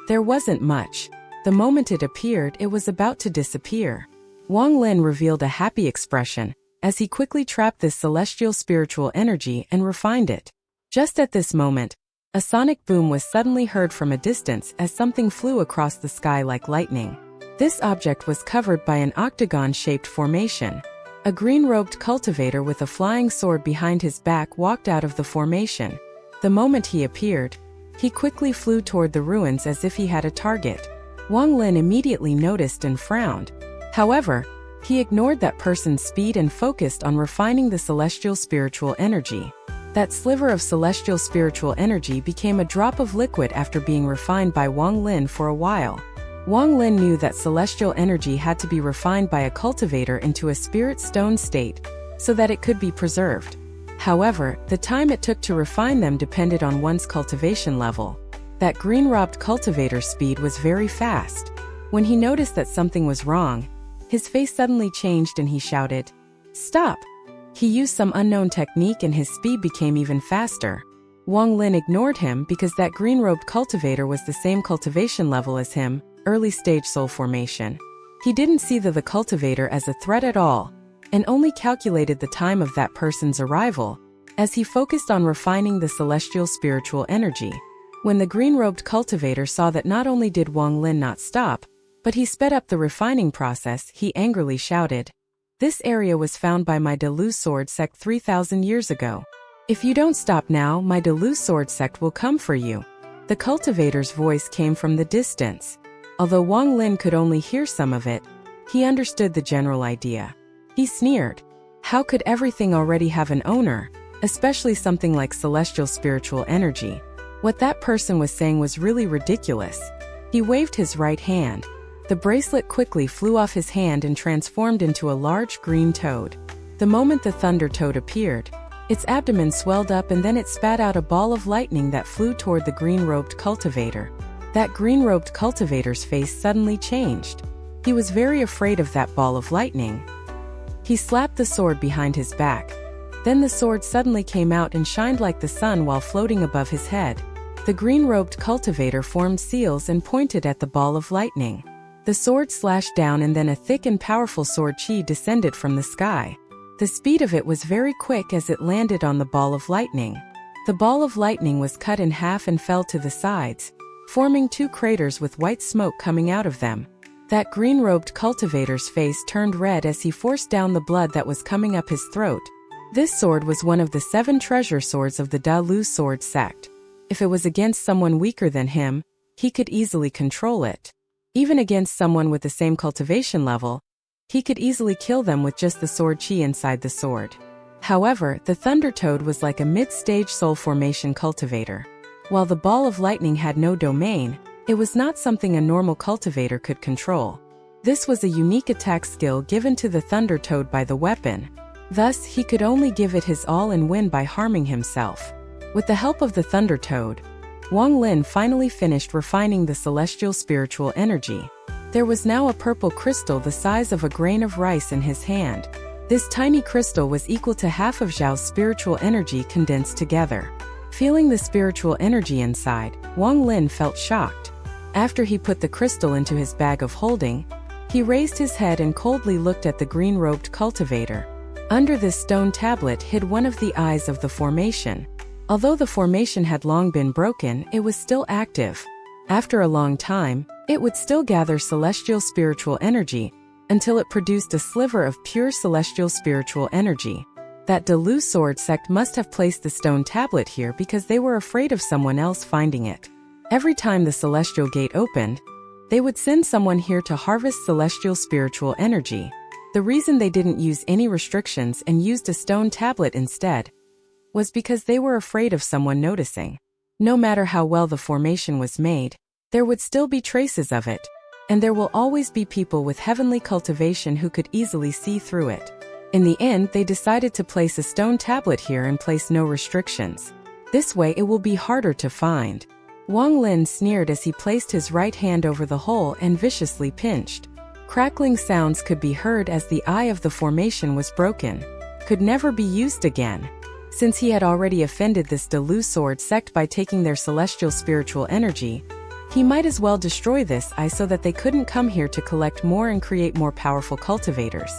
There wasn't much. The moment it appeared, it was about to disappear. Wang Lin revealed a happy expression as he quickly trapped this celestial spiritual energy and refined it. Just at this moment, a sonic boom was suddenly heard from a distance as something flew across the sky like lightning. This object was covered by an octagon-shaped formation. A green-robed cultivator with a flying sword behind his back walked out of the formation. The moment he appeared, he quickly flew toward the ruins as if he had a target. Wang Lin immediately noticed and frowned. However, he ignored that person's speed and focused on refining the celestial spiritual energy. That sliver of celestial spiritual energy became a drop of liquid after being refined by Wang Lin for a while. Wang Lin knew that celestial energy had to be refined by a cultivator into a spirit stone state so that it could be preserved. However, the time it took to refine them depended on one's cultivation level. That green-robed cultivator's speed was very fast. When he noticed that something was wrong, his face suddenly changed and he shouted, "Stop!" He used some unknown technique and his speed became even faster. Wang Lin ignored him because that green-robed cultivator was the same cultivation level as him, early-stage soul formation. He didn't see the cultivator as a threat at all, and only calculated the time of that person's arrival, as he focused on refining the celestial spiritual energy. When the green-robed cultivator saw that not only did Wang Lin not stop, but he sped up the refining process, he angrily shouted, "This area was found by my Delu sword sect 3,000 years ago. If you don't stop now, my Delu sword sect will come for you." The cultivator's voice came from the distance. Although Wang Lin could only hear some of it, he understood the general idea. He sneered. How could everything already have an owner, especially something like celestial spiritual energy? What that person was saying was really ridiculous. He waved his right hand. The bracelet quickly flew off his hand and transformed into a large green toad. The moment the thunder toad appeared, its abdomen swelled up and then it spat out a ball of lightning that flew toward the green-robed cultivator. That green-robed cultivator's face suddenly changed. He was very afraid of that ball of lightning. He slapped the sword behind his back. Then the sword suddenly came out and shined like the sun while floating above his head. The green-robed cultivator formed seals and pointed at the ball of lightning. The sword slashed down and then a thick and powerful sword chi descended from the sky. The speed of it was very quick as it landed on the ball of lightning. The ball of lightning was cut in half and fell to the sides, forming 2 craters with white smoke coming out of them. That green-robed cultivator's face turned red as he forced down the blood that was coming up his throat. This sword was one of the 7 treasure swords of the Da Lu sword sect. If it was against someone weaker than him, he could easily control it. Even against someone with the same cultivation level, he could easily kill them with just the sword chi inside the sword. However, the Thunder Toad was like a mid-stage soul formation cultivator. While the ball of lightning had no domain, it was not something a normal cultivator could control. This was a unique attack skill given to the Thunder Toad by the weapon. Thus, he could only give it his all and win by harming himself. With the help of the Thunder Toad, Wang Lin finally finished refining the celestial spiritual energy. There was now a purple crystal the size of a grain of rice in his hand. This tiny crystal was equal to half of Zhao's spiritual energy condensed together. Feeling the spiritual energy inside, Wang Lin felt shocked. After he put the crystal into his bag of holding, he raised his head and coldly looked at the green-robed cultivator. Under this stone tablet hid one of the eyes of the formation. Although the formation had long been broken, it was still active. After a long time, it would still gather celestial spiritual energy, until it produced a sliver of pure celestial spiritual energy. That Da Lu sword sect must have placed the stone tablet here because they were afraid of someone else finding it. Every time the celestial gate opened, they would send someone here to harvest celestial spiritual energy. The reason they didn't use any restrictions and used a stone tablet instead was because they were afraid of someone noticing. No matter how well the formation was made, there would still be traces of it, and there will always be people with heavenly cultivation who could easily see through it. In the end, they decided to place a stone tablet here and place no restrictions. This way it will be harder to find. Wang Lin sneered as he placed his right hand over the hole and viciously pinched. Crackling sounds could be heard as the eye of the formation was broken. Could never be used again. Since he had already offended this Da Lu sword sect by taking their celestial spiritual energy, he might as well destroy this eye so that they couldn't come here to collect more and create more powerful cultivators.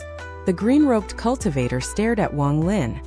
The green-robed cultivator stared at Wang Lin.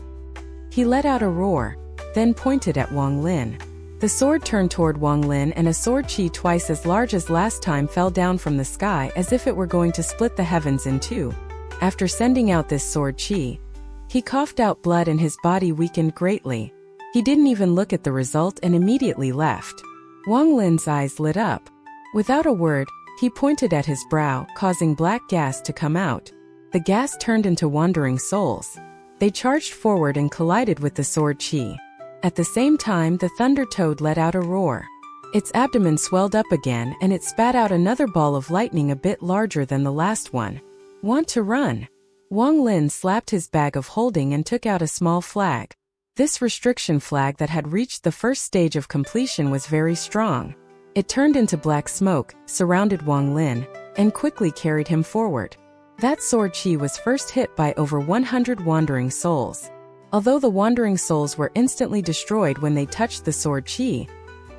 He let out a roar, then pointed at Wang Lin. The sword turned toward Wang Lin and a sword chi twice as large as last time fell down from the sky as if it were going to split the heavens in two. After sending out this sword chi, he coughed out blood and his body weakened greatly. He didn't even look at the result and immediately left. Wang Lin's eyes lit up. Without a word, he pointed at his brow, causing black gas to come out. The gas turned into wandering souls. They charged forward and collided with the sword chi. At the same time, the Thunder Toad let out a roar. Its abdomen swelled up again and it spat out another ball of lightning a bit larger than the last one. Want to run? Wang Lin slapped his bag of holding and took out a small flag. This restriction flag that had reached the first stage of completion was very strong. It turned into black smoke, surrounded Wang Lin, and quickly carried him forward. That sword chi was first hit by over 100 wandering souls. Although the wandering souls were instantly destroyed when they touched the sword chi,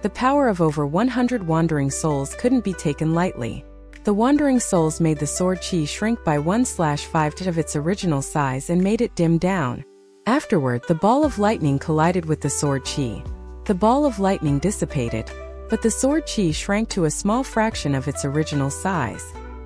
the power of over 100 wandering souls couldn't be taken lightly. The wandering souls made the sword chi shrink by 1/5 of its original size and made it dim down. Afterward, the ball of lightning collided with the sword chi. The ball of lightning dissipated, but the sword chi shrank to a small fraction of its original size.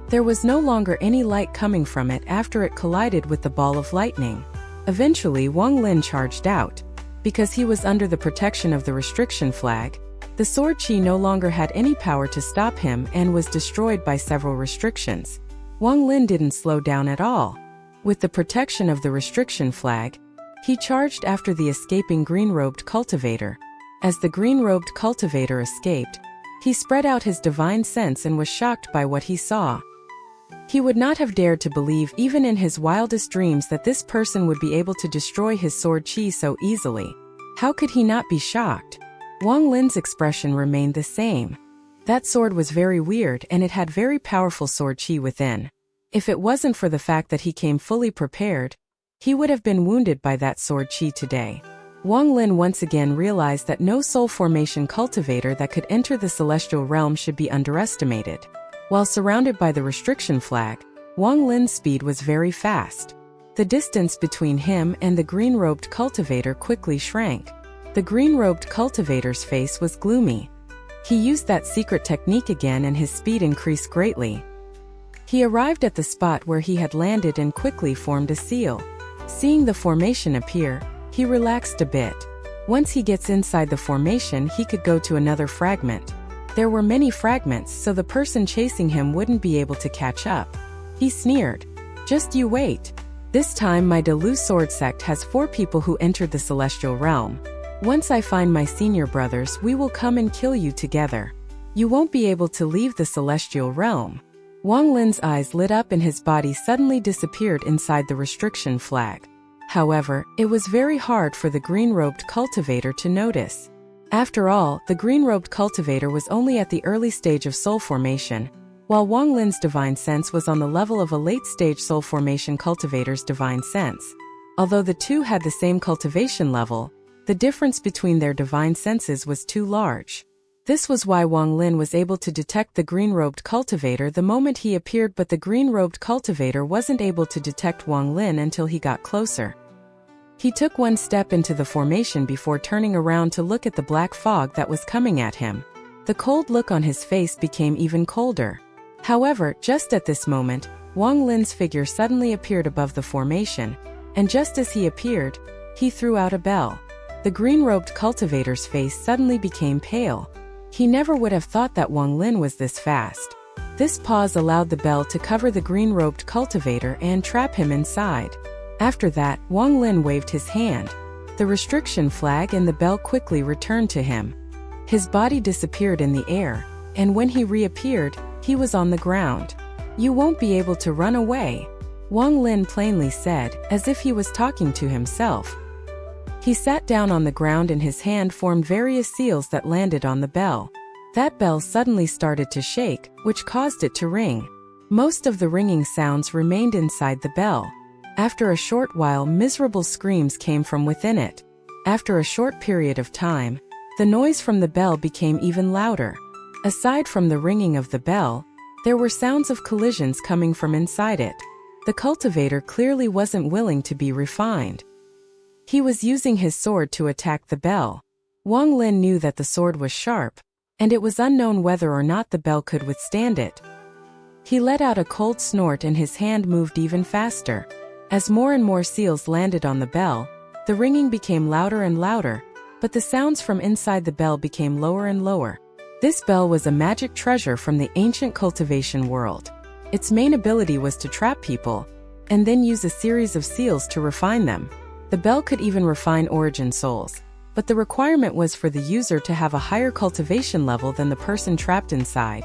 There was no longer any light coming from it after it collided with the ball of lightning. Eventually, Wang Lin charged out. Because he was under the protection of the restriction flag, The sword chi no longer had any power to stop him and was destroyed by several restrictions. Wang Lin didn't slow down at all. With the protection of the restriction flag, he charged after the escaping green-robed cultivator. As the green-robed cultivator escaped, he spread out his divine sense and was shocked by what he saw. He would not have dared to believe even in his wildest dreams that this person would be able to destroy his sword chi so easily. How could he not be shocked? Wang Lin's expression remained the same. That sword was very weird and it had very powerful sword chi within. If it wasn't for the fact that he came fully prepared, he would have been wounded by that sword chi today. Wang Lin once again realized that no soul formation cultivator that could enter the celestial realm should be underestimated. While surrounded by the restriction flag, Wang Lin's speed was very fast. The distance between him and the green-robed cultivator quickly shrank. The green-robed cultivator's face was gloomy. He used that secret technique again and his speed increased greatly. He arrived at the spot where he had landed and quickly formed a seal. Seeing the formation appear, he relaxed a bit. Once he gets inside the formation, he could go to another fragment. There were many fragments, so the person chasing him wouldn't be able to catch up. He sneered. Just you wait. This time my Delu sword sect has 4 people who entered the celestial realm. Once I find my senior brothers, we will come and kill you together. You won't be able to leave the celestial realm. Wang Lin's eyes lit up and his body suddenly disappeared inside the restriction flag. However, it was very hard for the green-robed cultivator to notice. After all, the green-robed cultivator was only at the early stage of soul formation, while Wang Lin's divine sense was on the level of a late-stage soul formation cultivator's divine sense. Although the two had the same cultivation level, the difference between their divine senses was too large. This was why Wang Lin was able to detect the green-robed cultivator the moment he appeared, but the green-robed cultivator wasn't able to detect Wang Lin until he got closer. He took one step into the formation before turning around to look at the black fog that was coming at him. The cold look on his face became even colder. However, just at this moment, Wang Lin's figure suddenly appeared above the formation, and just as he appeared, he threw out a bell. The green-robed cultivator's face suddenly became pale. He never would have thought that Wang Lin was this fast. This pause allowed the bell to cover the green-robed cultivator and trap him inside. After that, Wang Lin waved his hand. The restriction flag and the bell quickly returned to him. His body disappeared in the air, and when he reappeared, he was on the ground. You won't be able to run away, Wang Lin plainly said, as if he was talking to himself. He sat down on the ground and his hand formed various seals that landed on the bell. That bell suddenly started to shake, which caused it to ring. Most of the ringing sounds remained inside the bell. After a short while, miserable screams came from within it. After a short period of time, the noise from the bell became even louder. Aside from the ringing of the bell, there were sounds of collisions coming from inside it. The cultivator clearly wasn't willing to be refined. He was using his sword to attack the bell. Wang Lin knew that the sword was sharp, and it was unknown whether or not the bell could withstand it. He let out a cold snort and his hand moved even faster. As more and more seals landed on the bell, the ringing became louder and louder, but the sounds from inside the bell became lower and lower. This bell was a magic treasure from the ancient cultivation world. Its main ability was to trap people, and then use a series of seals to refine them. The bell could even refine origin souls, but the requirement was for the user to have a higher cultivation level than the person trapped inside,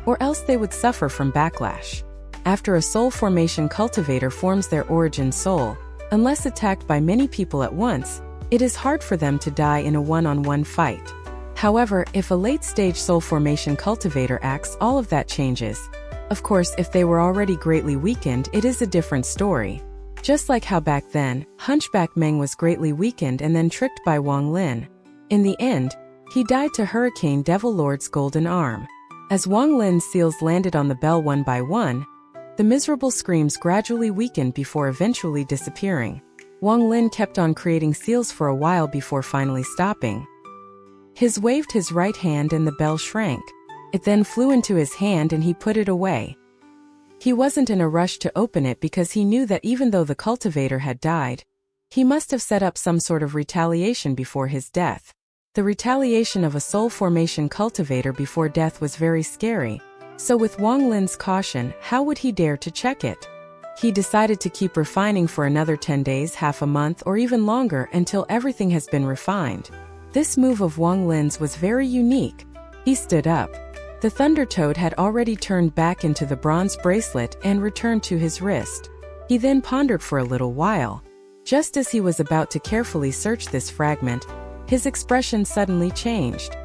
or else they would suffer from backlash. After a soul formation cultivator forms their origin soul, unless attacked by many people at once, it is hard for them to die in a one-on-one fight. However, if a late-stage soul formation cultivator acts, all of that changes. Of course, if they were already greatly weakened, it is a different story. Just like how back then, Hunchback Meng was greatly weakened and then tricked by Wang Lin. In the end, he died to Hurricane Devil Lord's golden arm. As Wang Lin's seals landed on the bell one by one, the miserable screams gradually weakened before eventually disappearing. Wang Lin kept on creating seals for a while before finally stopping. He waved his right hand and the bell shrank. It then flew into his hand and he put it away. He wasn't in a rush to open it because he knew that even though the cultivator had died, he must have set up some sort of retaliation before his death. The retaliation of a soul formation cultivator before death was very scary, so with Wang Lin's caution, how would he dare to check it? He decided to keep refining for another 10 days, half a month, or even longer until everything has been refined. This move of Wang Lin's was very unique. He stood up. The Thunder Toad had already turned back into the bronze bracelet and returned to his wrist. He then pondered for a little while. Just as he was about to carefully search this fragment, his expression suddenly changed.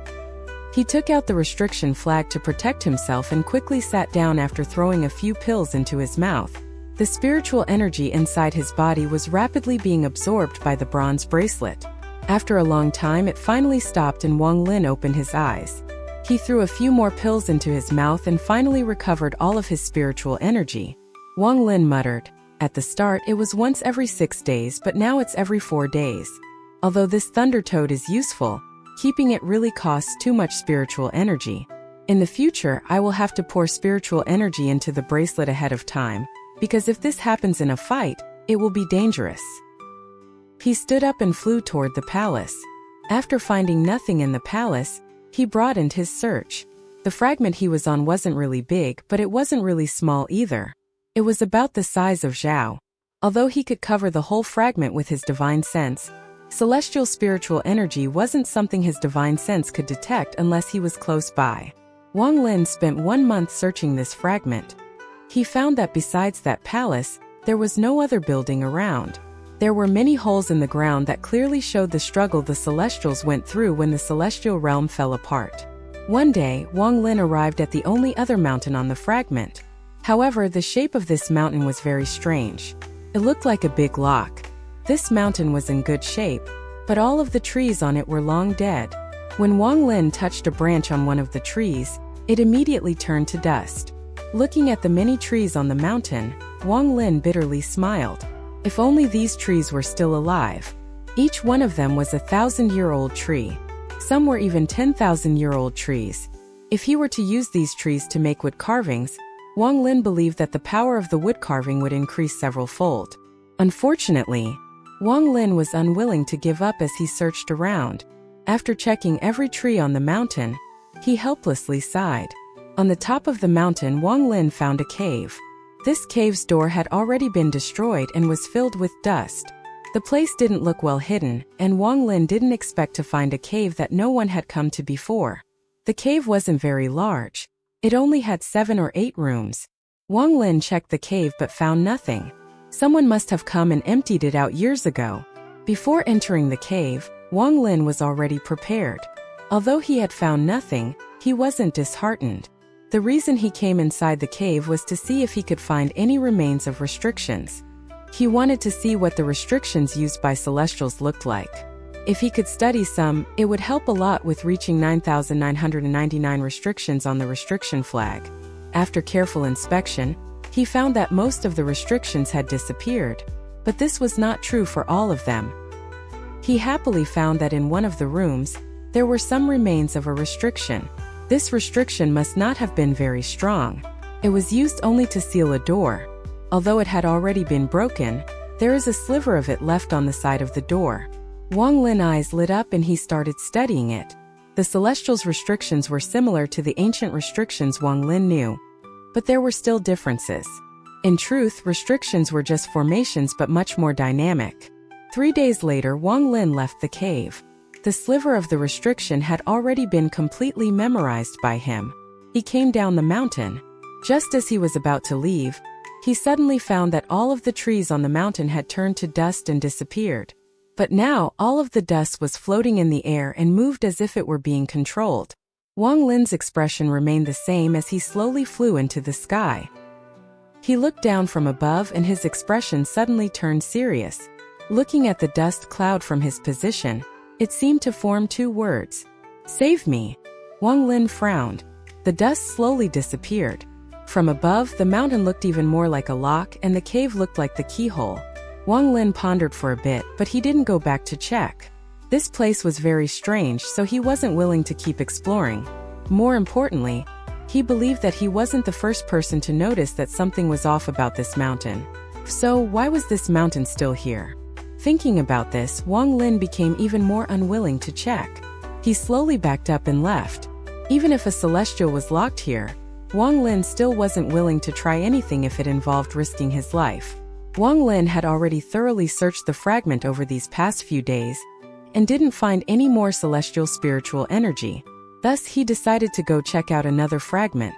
He took out the restriction flag to protect himself and quickly sat down after throwing a few pills into his mouth. The spiritual energy inside his body was rapidly being absorbed by the bronze bracelet. After a long time, it finally stopped and Wang Lin opened his eyes. He threw a few more pills into his mouth and finally recovered all of his spiritual energy. Wang Lin muttered, "At the start, it was once every 6 days, but now it's every 4 days. Although this Thunder Toad is useful, keeping it really costs too much spiritual energy. In the future, I will have to pour spiritual energy into the bracelet ahead of time, because if this happens in a fight, it will be dangerous." He stood up and flew toward the palace. After finding nothing in the palace, he broadened his search. The fragment he was on wasn't really big, but it wasn't really small either. It was about the size of Zhao. Although he could cover the whole fragment with his divine sense, celestial spiritual energy wasn't something his divine sense could detect unless he was close by. Wang Lin spent 1 month searching this fragment. He found that besides that palace, there was no other building around. There were many holes in the ground that clearly showed the struggle the Celestials went through when the celestial realm fell apart. One day, Wang Lin arrived at the only other mountain on the fragment. However, the shape of this mountain was very strange. It looked like a big lock. This mountain was in good shape, but all of the trees on it were long dead. When Wang Lin touched a branch on one of the trees, it immediately turned to dust. Looking at the many trees on the mountain, Wang Lin bitterly smiled. If only these trees were still alive. Each one of them was a 1,000-year-old tree. Some were even 10,000-year-old trees. If he were to use these trees to make wood carvings, Wang Lin believed that the power of the wood carving would increase several-fold. Unfortunately, Wang Lin was unwilling to give up as he searched around. After checking every tree on the mountain, he helplessly sighed. On the top of the mountain, Wang Lin found a cave. This cave's door had already been destroyed and was filled with dust. The place didn't look well hidden, and Wang Lin didn't expect to find a cave that no one had come to before. The cave wasn't very large. It only had 7 or 8 rooms. Wang Lin checked the cave but found nothing. Someone must have come and emptied it out years ago. Before entering the cave, Wang Lin was already prepared. Although he had found nothing, he wasn't disheartened. The reason he came inside the cave was to see if he could find any remains of restrictions. He wanted to see what the restrictions used by Celestials looked like. If he could study some, it would help a lot with reaching 9,999 restrictions on the restriction flag. After careful inspection, he found that most of the restrictions had disappeared, but this was not true for all of them. He happily found that in one of the rooms, there were some remains of a restriction. This restriction must not have been very strong. It was used only to seal a door. Although it had already been broken, there is a sliver of it left on the side of the door. Wang Lin's eyes lit up and he started studying it. The Celestials' restrictions were similar to the ancient restrictions Wang Lin knew, but there were still differences. In truth, restrictions were just formations but much more dynamic. 3 days later, Wang Lin left the cave. The sliver of the restriction had already been completely memorized by him. He came down the mountain. Just as he was about to leave, he suddenly found that all of the trees on the mountain had turned to dust and disappeared. But now, all of the dust was floating in the air and moved as if it were being controlled. Wang Lin's expression remained the same as he slowly flew into the sky. He looked down from above and his expression suddenly turned serious. Looking at the dust cloud from his position, it seemed to form 2 words. "Save me." Wang Lin frowned. The dust slowly disappeared. From above, the mountain looked even more like a lock and the cave looked like the keyhole. Wang Lin pondered for a bit, but he didn't go back to check. This place was very strange, so he wasn't willing to keep exploring. More importantly, he believed that he wasn't the first person to notice that something was off about this mountain. So why was this mountain still here? Thinking about this, Wang Lin became even more unwilling to check. He slowly backed up and left. Even if a celestial was locked here, Wang Lin still wasn't willing to try anything if it involved risking his life. Wang Lin had already thoroughly searched the fragment over these past few days and didn't find any more celestial spiritual energy. Thus, he decided to go check out another fragment.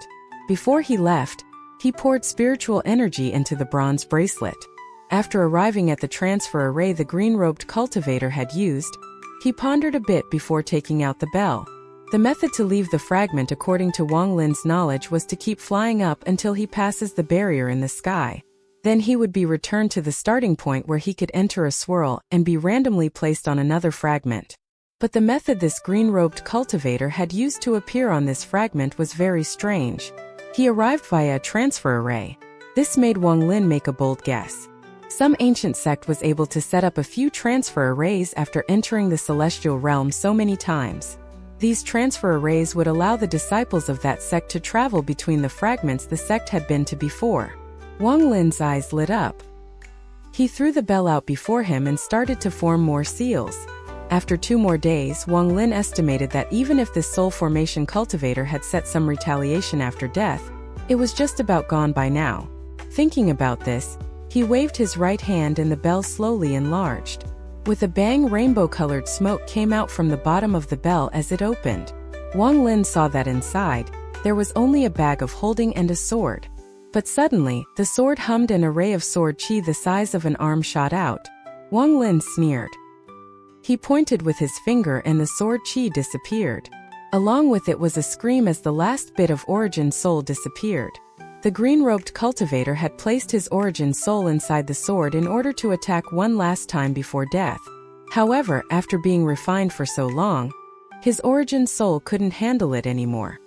Before he left, he poured spiritual energy into the bronze bracelet. After arriving at the transfer array the green-robed cultivator had used, he pondered a bit before taking out the bell. The method to leave the fragment according to Wang Lin's knowledge was to keep flying up until he passes the barrier in the sky. Then he would be returned to the starting point where he could enter a swirl and be randomly placed on another fragment. But the method this green-robed cultivator had used to appear on this fragment was very strange. He arrived via a transfer array. This made Wang Lin make a bold guess. Some ancient sect was able to set up a few transfer arrays after entering the celestial realm so many times. These transfer arrays would allow the disciples of that sect to travel between the fragments the sect had been to before. Wang Lin's eyes lit up. He threw the bell out before him and started to form more seals. After 2 more days, Wang Lin estimated that even if this soul formation cultivator had set some retaliation after death, it was just about gone by now. Thinking about this, he waved his right hand and the bell slowly enlarged. With a bang, rainbow-colored smoke came out from the bottom of the bell as it opened. Wang Lin saw that inside, there was only a bag of holding and a sword. But suddenly, the sword hummed and an array of sword chi the size of an arm shot out. Wang Lin sneered. He pointed with his finger and the sword chi disappeared. Along with it was a scream as the last bit of origin soul disappeared. The green-robed cultivator had placed his origin soul inside the sword in order to attack one last time before death. However, after being refined for so long, his origin soul couldn't handle it anymore.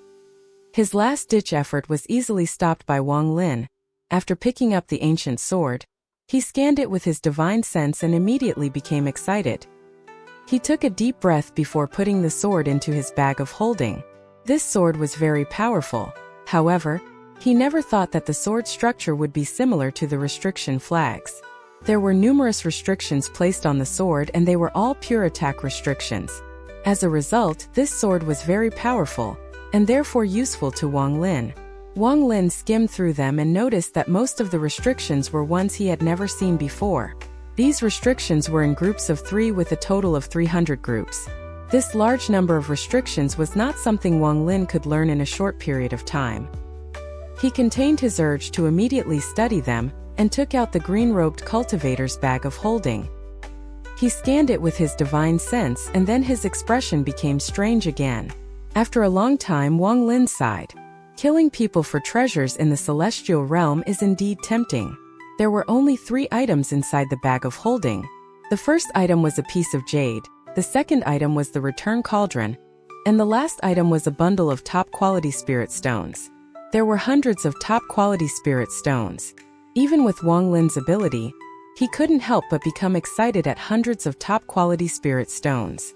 His last-ditch effort was easily stopped by Wang Lin. After picking up the ancient sword, he scanned it with his divine sense and immediately became excited. He took a deep breath before putting the sword into his bag of holding. This sword was very powerful. However, he never thought that the sword structure would be similar to the restriction flags. There were numerous restrictions placed on the sword and they were all pure attack restrictions. As a result, this sword was very powerful, and therefore useful to Wang Lin. Wang Lin skimmed through them and noticed that most of the restrictions were ones he had never seen before. These restrictions were in groups of 3 with a total of 300 groups. This large number of restrictions was not something Wang Lin could learn in a short period of time. He contained his urge to immediately study them and took out the green-robed cultivator's bag of holding. He scanned it with his divine sense and then his expression became strange again. After a long time Wang Lin sighed. Killing people for treasures in the celestial realm is indeed tempting. There were only 3 items inside the bag of holding. The first item was a piece of jade, the second item was the return cauldron, and the last item was a bundle of top-quality spirit stones. There were hundreds of top-quality spirit stones. Even with Wang Lin's ability, he couldn't help but become excited at hundreds of top-quality spirit stones.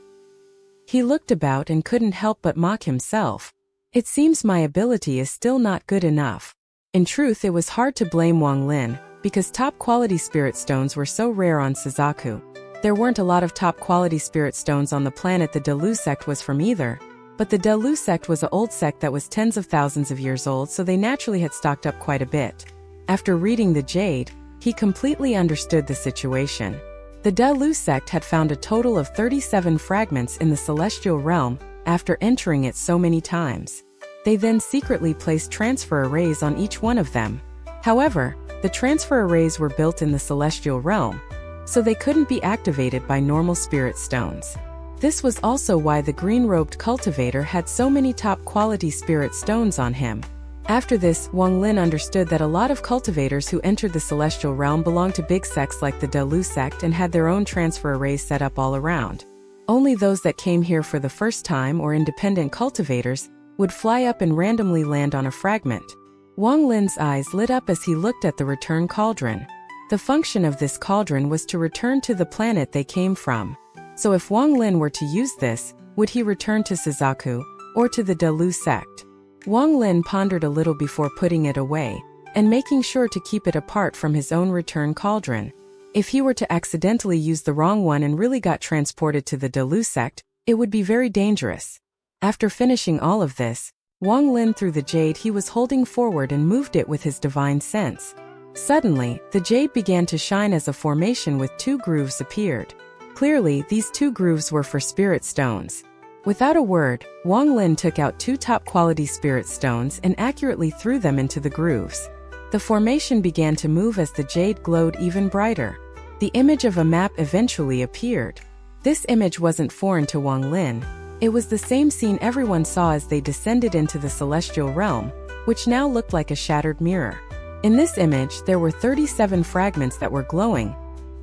He looked about and couldn't help but mock himself. It seems my ability is still not good enough. In truth, it was hard to blame Wang Lin, because top-quality spirit stones were so rare on Suzaku. There weren't a lot of top-quality spirit stones on the planet the Delu sect was from either, but the Delu sect was an old sect that was tens of thousands of years old, so they naturally had stocked up quite a bit. After reading the jade, he completely understood the situation. The Delu sect had found a total of 37 fragments in the celestial realm after entering it so many times. They then secretly placed transfer arrays on each one of them. However, the transfer arrays were built in the celestial realm, so they couldn't be activated by normal spirit stones. This was also why the green-robed cultivator had so many top-quality spirit stones on him. After this, Wang Lin understood that a lot of cultivators who entered the celestial realm belonged to big sects like the Delu sect and had their own transfer arrays set up all around. Only those that came here for the first time or independent cultivators would fly up and randomly land on a fragment. Wang Lin's eyes lit up as he looked at the return cauldron. The function of this cauldron was to return to the planet they came from. So if Wang Lin were to use this, would he return to Suzaku, or to the Delu sect? Wang Lin pondered a little before putting it away, and making sure to keep it apart from his own return cauldron. If he were to accidentally use the wrong one and really got transported to the Delu sect, It would be very dangerous. After finishing all of this, Wang Lin threw the jade he was holding forward and moved it with his divine sense. Suddenly, the jade began to shine as a formation with 2 grooves appeared. Clearly, these 2 grooves were for spirit stones. Without a word, Wang Lin took out 2 top-quality spirit stones and accurately threw them into the grooves. The formation began to move as the jade glowed even brighter. The image of a map eventually appeared. This image wasn't foreign to Wang Lin. It was the same scene everyone saw as they descended into the celestial realm, which now looked like a shattered mirror. In this image, there were 37 fragments that were glowing,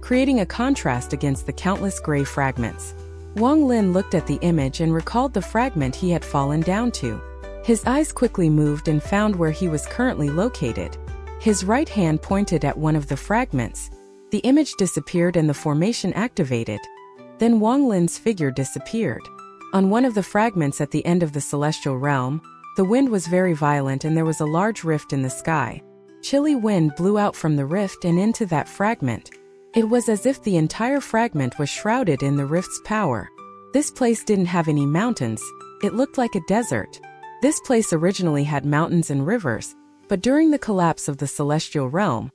creating a contrast against the countless gray fragments. Wang Lin looked at the image and recalled the fragment he had fallen down to. His eyes quickly moved and found where he was currently located. His right hand pointed at one of the fragments. The image disappeared and the formation activated. Then Wang Lin's figure disappeared. On one of the fragments at the end of the celestial realm, the wind was very violent and there was a large rift in the sky. Chilly wind blew out from the rift and into that fragment. It was as if the entire fragment was shrouded in the rift's power. This place didn't have any mountains. It looked like a desert. This place originally had mountains and rivers, but during the collapse of the celestial realm,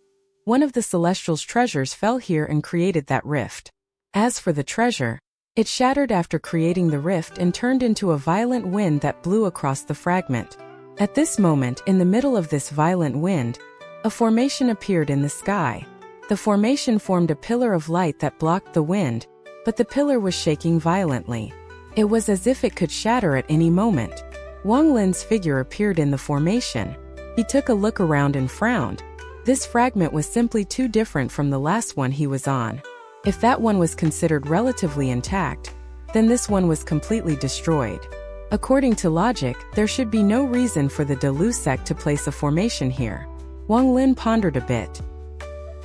one of the celestial's treasures fell here and created that rift. As for the treasure, it shattered after creating the rift and turned into a violent wind that blew across the fragment. At this moment, in the middle of this violent wind, a formation appeared in the sky. The formation formed a pillar of light that blocked the wind, but the pillar was shaking violently. It was as if it could shatter at any moment. Wang Lin's figure appeared in the formation. He took a look around and frowned. This fragment was simply too different from the last one he was on. If that one was considered relatively intact, then this one was completely destroyed. According to logic, there should be no reason for the Delu sect to place a formation here. Wang Lin pondered a bit.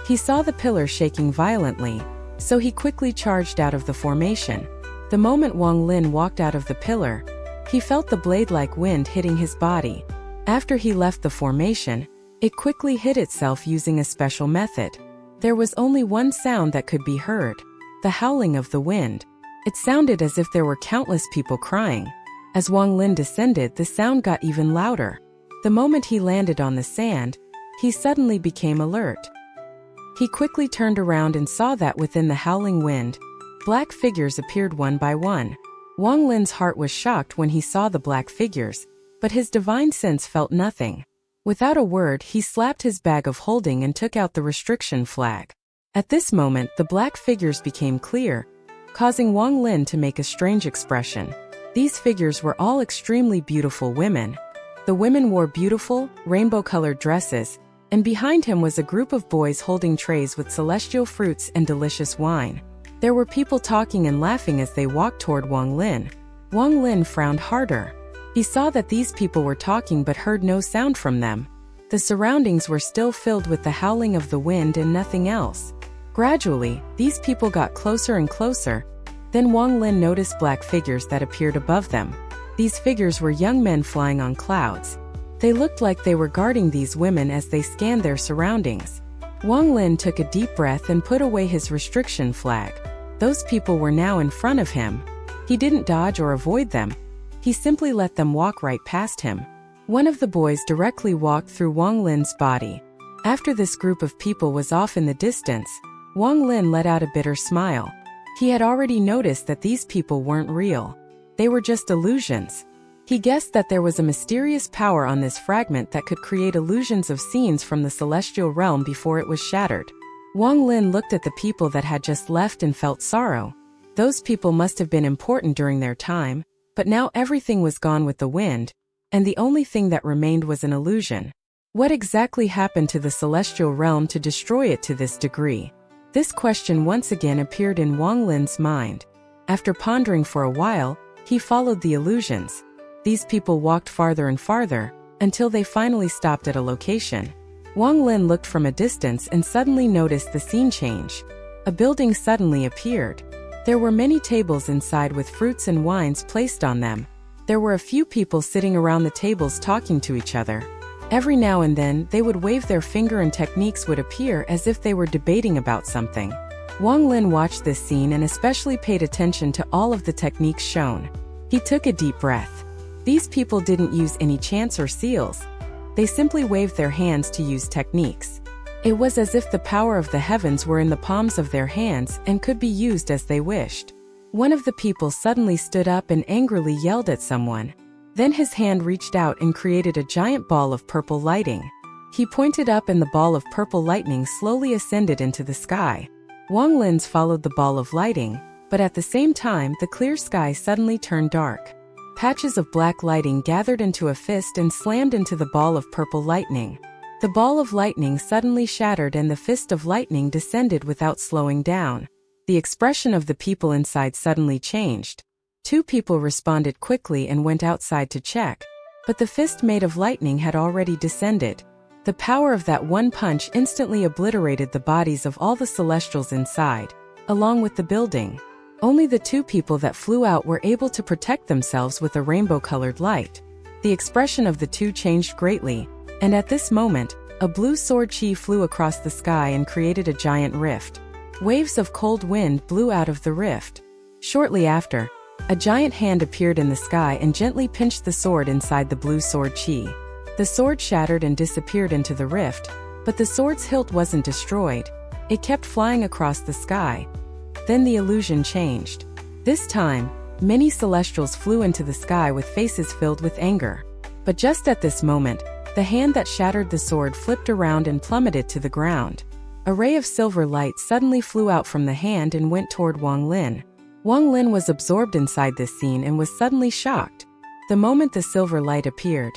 He saw the pillar shaking violently, so he quickly charged out of the formation. The moment Wang Lin walked out of the pillar, he felt the blade-like wind hitting his body. After he left the formation, it quickly hid itself using a special method. There was only one sound that could be heard: the howling of the wind. It sounded as if there were countless people crying. As Wang Lin descended, the sound got even louder. The moment he landed on the sand, he suddenly became alert. He quickly turned around and saw that within the howling wind, black figures appeared one by one. Wang Lin's heart was shocked when he saw the black figures, but his divine sense felt nothing. Without a word, he slapped his bag of holding and took out the restriction flag. At this moment, the black figures became clear, causing Wang Lin to make a strange expression. These figures were all extremely beautiful women. The women wore beautiful, rainbow-colored dresses, and behind him was a group of boys holding trays with celestial fruits and delicious wine. There were people talking and laughing as they walked toward Wang Lin. Wang Lin frowned harder. He saw that these people were talking but heard no sound from them. The surroundings were still filled with the howling of the wind and nothing else. Gradually, these people got closer and closer. Then Wang Lin noticed black figures that appeared above them. These figures were young men flying on clouds. They looked like they were guarding these women as they scanned their surroundings. Wang Lin took a deep breath and put away his restriction flag. Those people were now in front of him. He didn't dodge or avoid them. He simply let them walk right past him. One of the boys directly walked through Wang Lin's body. After this group of people was off in the distance, Wang Lin let out a bitter smile. He had already noticed that these people weren't real. They were just illusions. He guessed that there was a mysterious power on this fragment that could create illusions of scenes from the celestial realm before it was shattered. Wang Lin looked at the people that had just left and felt sorrow. Those people must have been important during their time, but now everything was gone with the wind, and the only thing that remained was an illusion. What exactly happened to the celestial realm to destroy it to this degree? This question once again appeared in Wang Lin's mind. After pondering for a while, he followed the illusions. These people walked farther and farther, until they finally stopped at a location. Wang Lin looked from a distance and suddenly noticed the scene change. A building suddenly appeared. There were many tables inside with fruits and wines placed on them. There were a few people sitting around the tables talking to each other. Every now and then, they would wave their finger and techniques would appear as if they were debating about something. Wang Lin watched this scene and especially paid attention to all of the techniques shown. He took a deep breath. These people didn't use any chants or seals. They simply waved their hands to use techniques. It was as if the power of the heavens were in the palms of their hands and could be used as they wished. One of the people suddenly stood up and angrily yelled at someone. Then his hand reached out and created a giant ball of purple lighting. He pointed up and the ball of purple lightning slowly ascended into the sky. Wang Lin's followed the ball of lighting, but at the same time the clear sky suddenly turned dark. Patches of black lighting gathered into a fist and slammed into the ball of purple lightning. The ball of lightning suddenly shattered and the fist of lightning descended without slowing down. The expression of the people inside suddenly changed. Two people responded quickly and went outside to check, but the fist made of lightning had already descended. The power of that one punch instantly obliterated the bodies of all the celestials inside, along with the building. Only the two people that flew out were able to protect themselves with a rainbow-colored light. The expression of the two changed greatly, and at this moment, a blue sword chi flew across the sky and created a giant rift. Waves of cold wind blew out of the rift. Shortly after, a giant hand appeared in the sky and gently pinched the sword inside the blue sword chi. The sword shattered and disappeared into the rift, but the sword's hilt wasn't destroyed. It kept flying across the sky. Then the illusion changed. This time, many celestials flew into the sky with faces filled with anger. But just at this moment, the hand that shattered the sword flipped around and plummeted to the ground. A ray of silver light suddenly flew out from the hand and went toward Wang Lin. Wang Lin was absorbed inside this scene and was suddenly shocked. The moment the silver light appeared,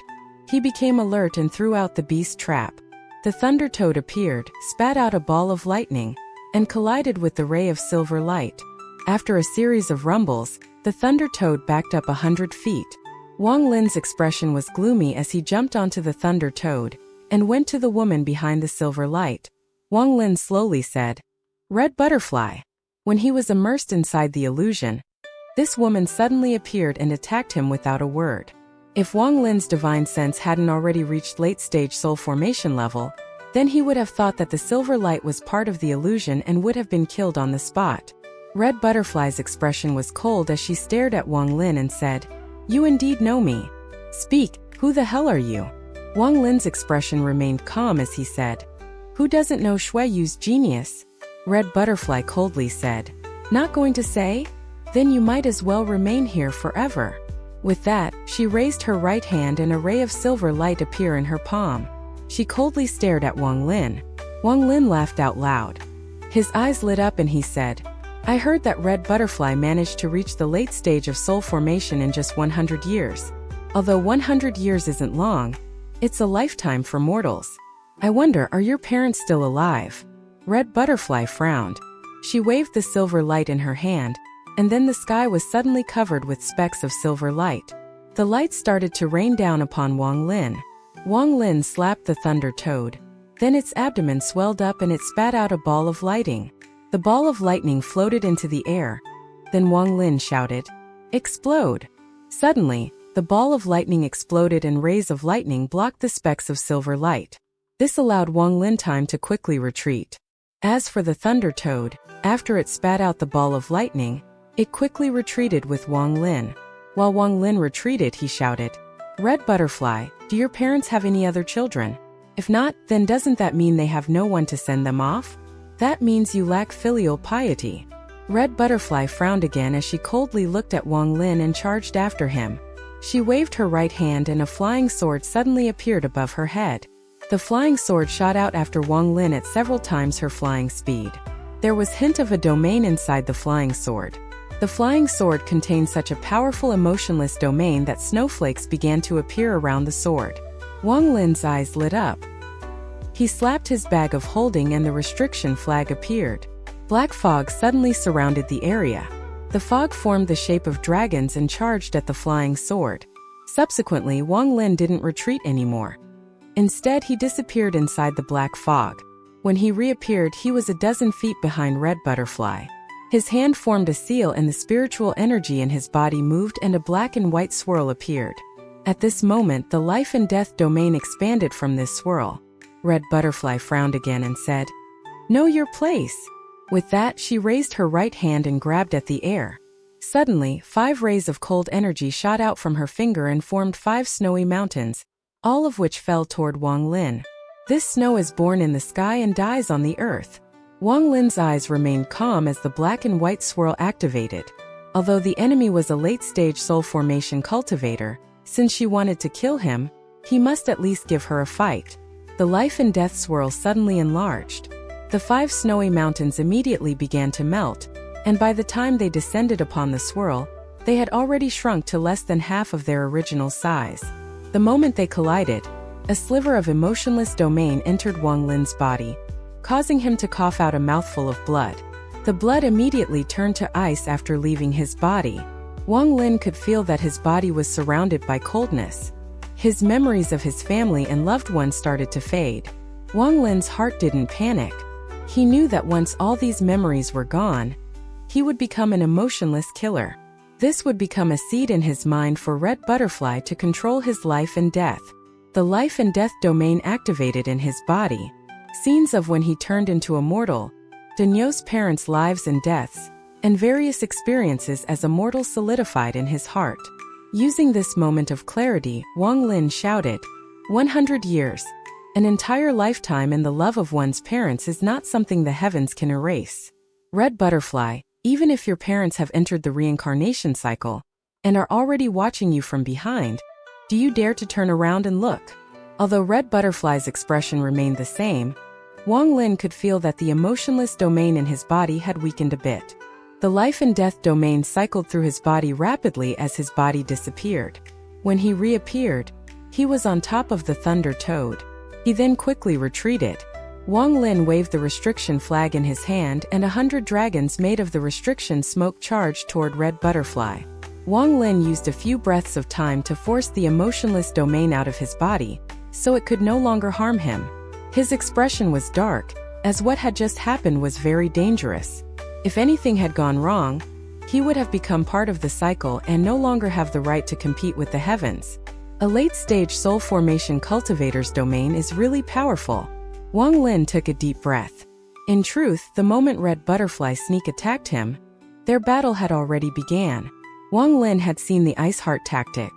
he became alert and threw out the beast trap. The thunder toad appeared, spat out a ball of lightning, and collided with the ray of silver light. After a series of rumbles, the thunder toad backed up 100 feet. Wang Lin's expression was gloomy as he jumped onto the thunder toad and went to the woman behind the silver light. Wang Lin slowly said, "Red butterfly." When he was immersed inside the illusion, this woman suddenly appeared and attacked him without a word. If Wang Lin's divine sense hadn't already reached late-stage soul formation level, then he would have thought that the silver light was part of the illusion and would have been killed on the spot. Red Butterfly's expression was cold as she stared at Wang Lin and said, "You indeed know me. Speak, who the hell are you?" Wang Lin's expression remained calm as he said, "Who doesn't know Shui Yu's genius?" Red Butterfly coldly said, "Not going to say? Then you might as well remain here forever." With that, she raised her right hand and a ray of silver light appeared in her palm. She coldly stared at Wang Lin. Wang Lin laughed out loud. His eyes lit up and he said, "I heard that Red Butterfly managed to reach the late stage of soul formation in just 100 years. Although 100 years isn't long, it's a lifetime for mortals. I wonder, are your parents still alive?" Red Butterfly frowned. She waved the silver light in her hand, and then the sky was suddenly covered with specks of silver light. The light started to rain down upon Wang Lin. Wang Lin slapped the thunder toad. Then its abdomen swelled up and it spat out a ball of lighting. The ball of lightning floated into the air. Then Wang Lin shouted, "Explode!" Suddenly, the ball of lightning exploded and rays of lightning blocked the specks of silver light. This allowed Wang Lin time to quickly retreat. As for the thunder toad, after it spat out the ball of lightning, it quickly retreated with Wang Lin. While Wang Lin retreated, he shouted, "Red Butterfly, do your parents have any other children? If not, then doesn't that mean they have no one to send them off? That means you lack filial piety." Red Butterfly frowned again as she coldly looked at Wang Lin and charged after him. She waved her right hand and a flying sword suddenly appeared above her head. The flying sword shot out after Wang Lin at several times her flying speed. There was hint of a domain inside the flying sword. The flying sword contained such a powerful emotionless domain that snowflakes began to appear around the sword. Wang Lin's eyes lit up. He slapped his bag of holding and the restriction flag appeared. Black fog suddenly surrounded the area. The fog formed the shape of dragons and charged at the flying sword. Subsequently, Wang Lin didn't retreat anymore. Instead, he disappeared inside the black fog. When he reappeared, he was a dozen feet behind Red Butterfly. His hand formed a seal and the spiritual energy in his body moved and a black and white swirl appeared. At this moment, the life and death domain expanded from this swirl. Red Butterfly frowned again and said, "Know your place." With that, she raised her right hand and grabbed at the air. Suddenly, 5 rays of cold energy shot out from her finger and formed 5 snowy mountains, all of which fell toward Wang Lin. This snow is born in the sky and dies on the earth. Wang Lin's eyes remained calm as the black and white swirl activated. Although the enemy was a late-stage soul formation cultivator, since she wanted to kill him, he must at least give her a fight. The life and death swirl suddenly enlarged. The 5 snowy mountains immediately began to melt, and by the time they descended upon the swirl, they had already shrunk to less than half of their original size. The moment they collided, a sliver of emotionless domain entered Wang Lin's body, causing him to cough out a mouthful of blood. The blood immediately turned to ice after leaving his body. Wang Lin could feel that his body was surrounded by coldness. His memories of his family and loved ones started to fade. Wang Lin's heart didn't panic. He knew that once all these memories were gone, he would become an emotionless killer. This would become a seed in his mind for Red Butterfly to control his life and death. The life and death domain activated in his body. Scenes of when he turned into a mortal, Donghua's parents' lives and deaths, and various experiences as a mortal solidified in his heart. Using this moment of clarity, Wang Lin shouted, 100 years. An entire lifetime in the love of one's parents is not something the heavens can erase. Red Butterfly, even if your parents have entered the reincarnation cycle and are already watching you from behind, do you dare to turn around and look? Although Red Butterfly's expression remained the same, Wang Lin could feel that the emotionless domain in his body had weakened a bit. The life and death domain cycled through his body rapidly as his body disappeared. When he reappeared, he was on top of the Thunder Toad. He then quickly retreated. Wang Lin waved the restriction flag in his hand and 100 dragons made of the restriction smoke charged toward Red Butterfly. Wang Lin used a few breaths of time to force the emotionless domain out of his body, so it could no longer harm him. His expression was dark, as what had just happened was very dangerous. If anything had gone wrong, he would have become part of the cycle and no longer have the right to compete with the heavens. A late-stage soul formation cultivator's domain is really powerful. Wang Lin took a deep breath. In truth, the moment Red Butterfly sneak attacked him, their battle had already began. Wang Lin had seen the Ice Heart tactic.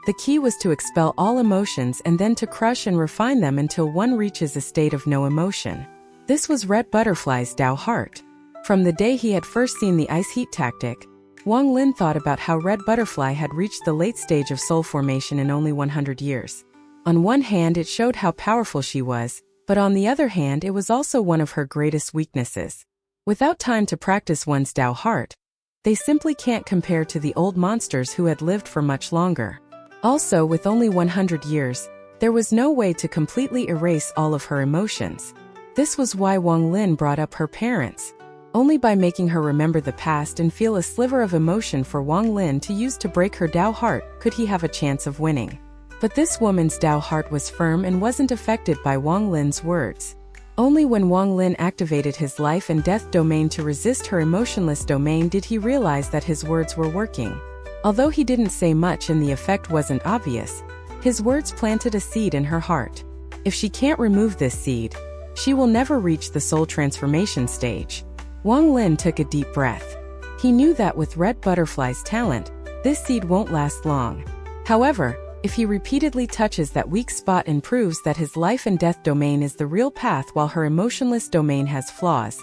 The key was to expel all emotions and then to crush and refine them until one reaches a state of no emotion. This was Red Butterfly's Tao Heart. From the day he had first seen the Ice Heat tactic, Wang Lin thought about how Red Butterfly had reached the late stage of soul formation in only 100 years. On one hand, it showed how powerful she was, but on the other hand, it was also one of her greatest weaknesses. Without time to practice one's Tao Heart, they simply can't compare to the old monsters who had lived for much longer. Also, with only 100 years, there was no way to completely erase all of her emotions. This was why Wang Lin brought up her parents. Only by making her remember the past and feel a sliver of emotion for Wang Lin to use to break her Tao Heart could he have a chance of winning. But this woman's Tao Heart was firm and wasn't affected by Wang Lin's words. Only when Wang Lin activated his life and death domain to resist her emotionless domain did he realize that his words were working. Although he didn't say much and the effect wasn't obvious, his words planted a seed in her heart. If she can't remove this seed, she will never reach the soul transformation stage. Wang Lin took a deep breath. He knew that with Red Butterfly's talent, this seed won't last long. However, if he repeatedly touches that weak spot and proves that his life and death domain is the real path while her emotionless domain has flaws,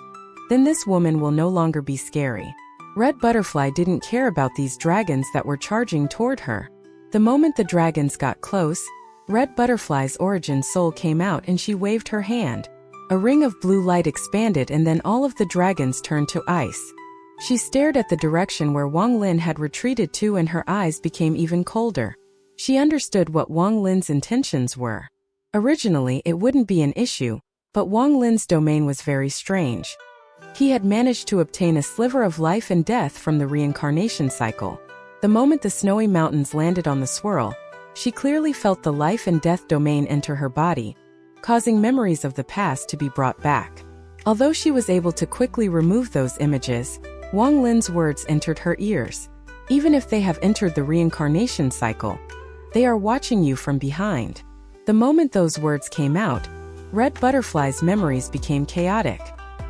then this woman will no longer be scary. Red Butterfly didn't care about these dragons that were charging toward her. The moment the dragons got close, Red Butterfly's origin soul came out and she waved her hand. A ring of blue light expanded and then all of the dragons turned to ice. She stared at the direction where Wang Lin had retreated to and her eyes became even colder. She understood what Wang Lin's intentions were. Originally, it wouldn't be an issue, but Wang Lin's domain was very strange. He had managed to obtain a sliver of life and death from the reincarnation cycle. The moment the snowy mountains landed on the swirl, she clearly felt the life and death domain enter her body, causing memories of the past to be brought back. Although she was able to quickly remove those images, Wang Lin's words entered her ears. Even if they have entered the reincarnation cycle, they are watching you from behind. The moment those words came out, Red Butterfly's memories became chaotic.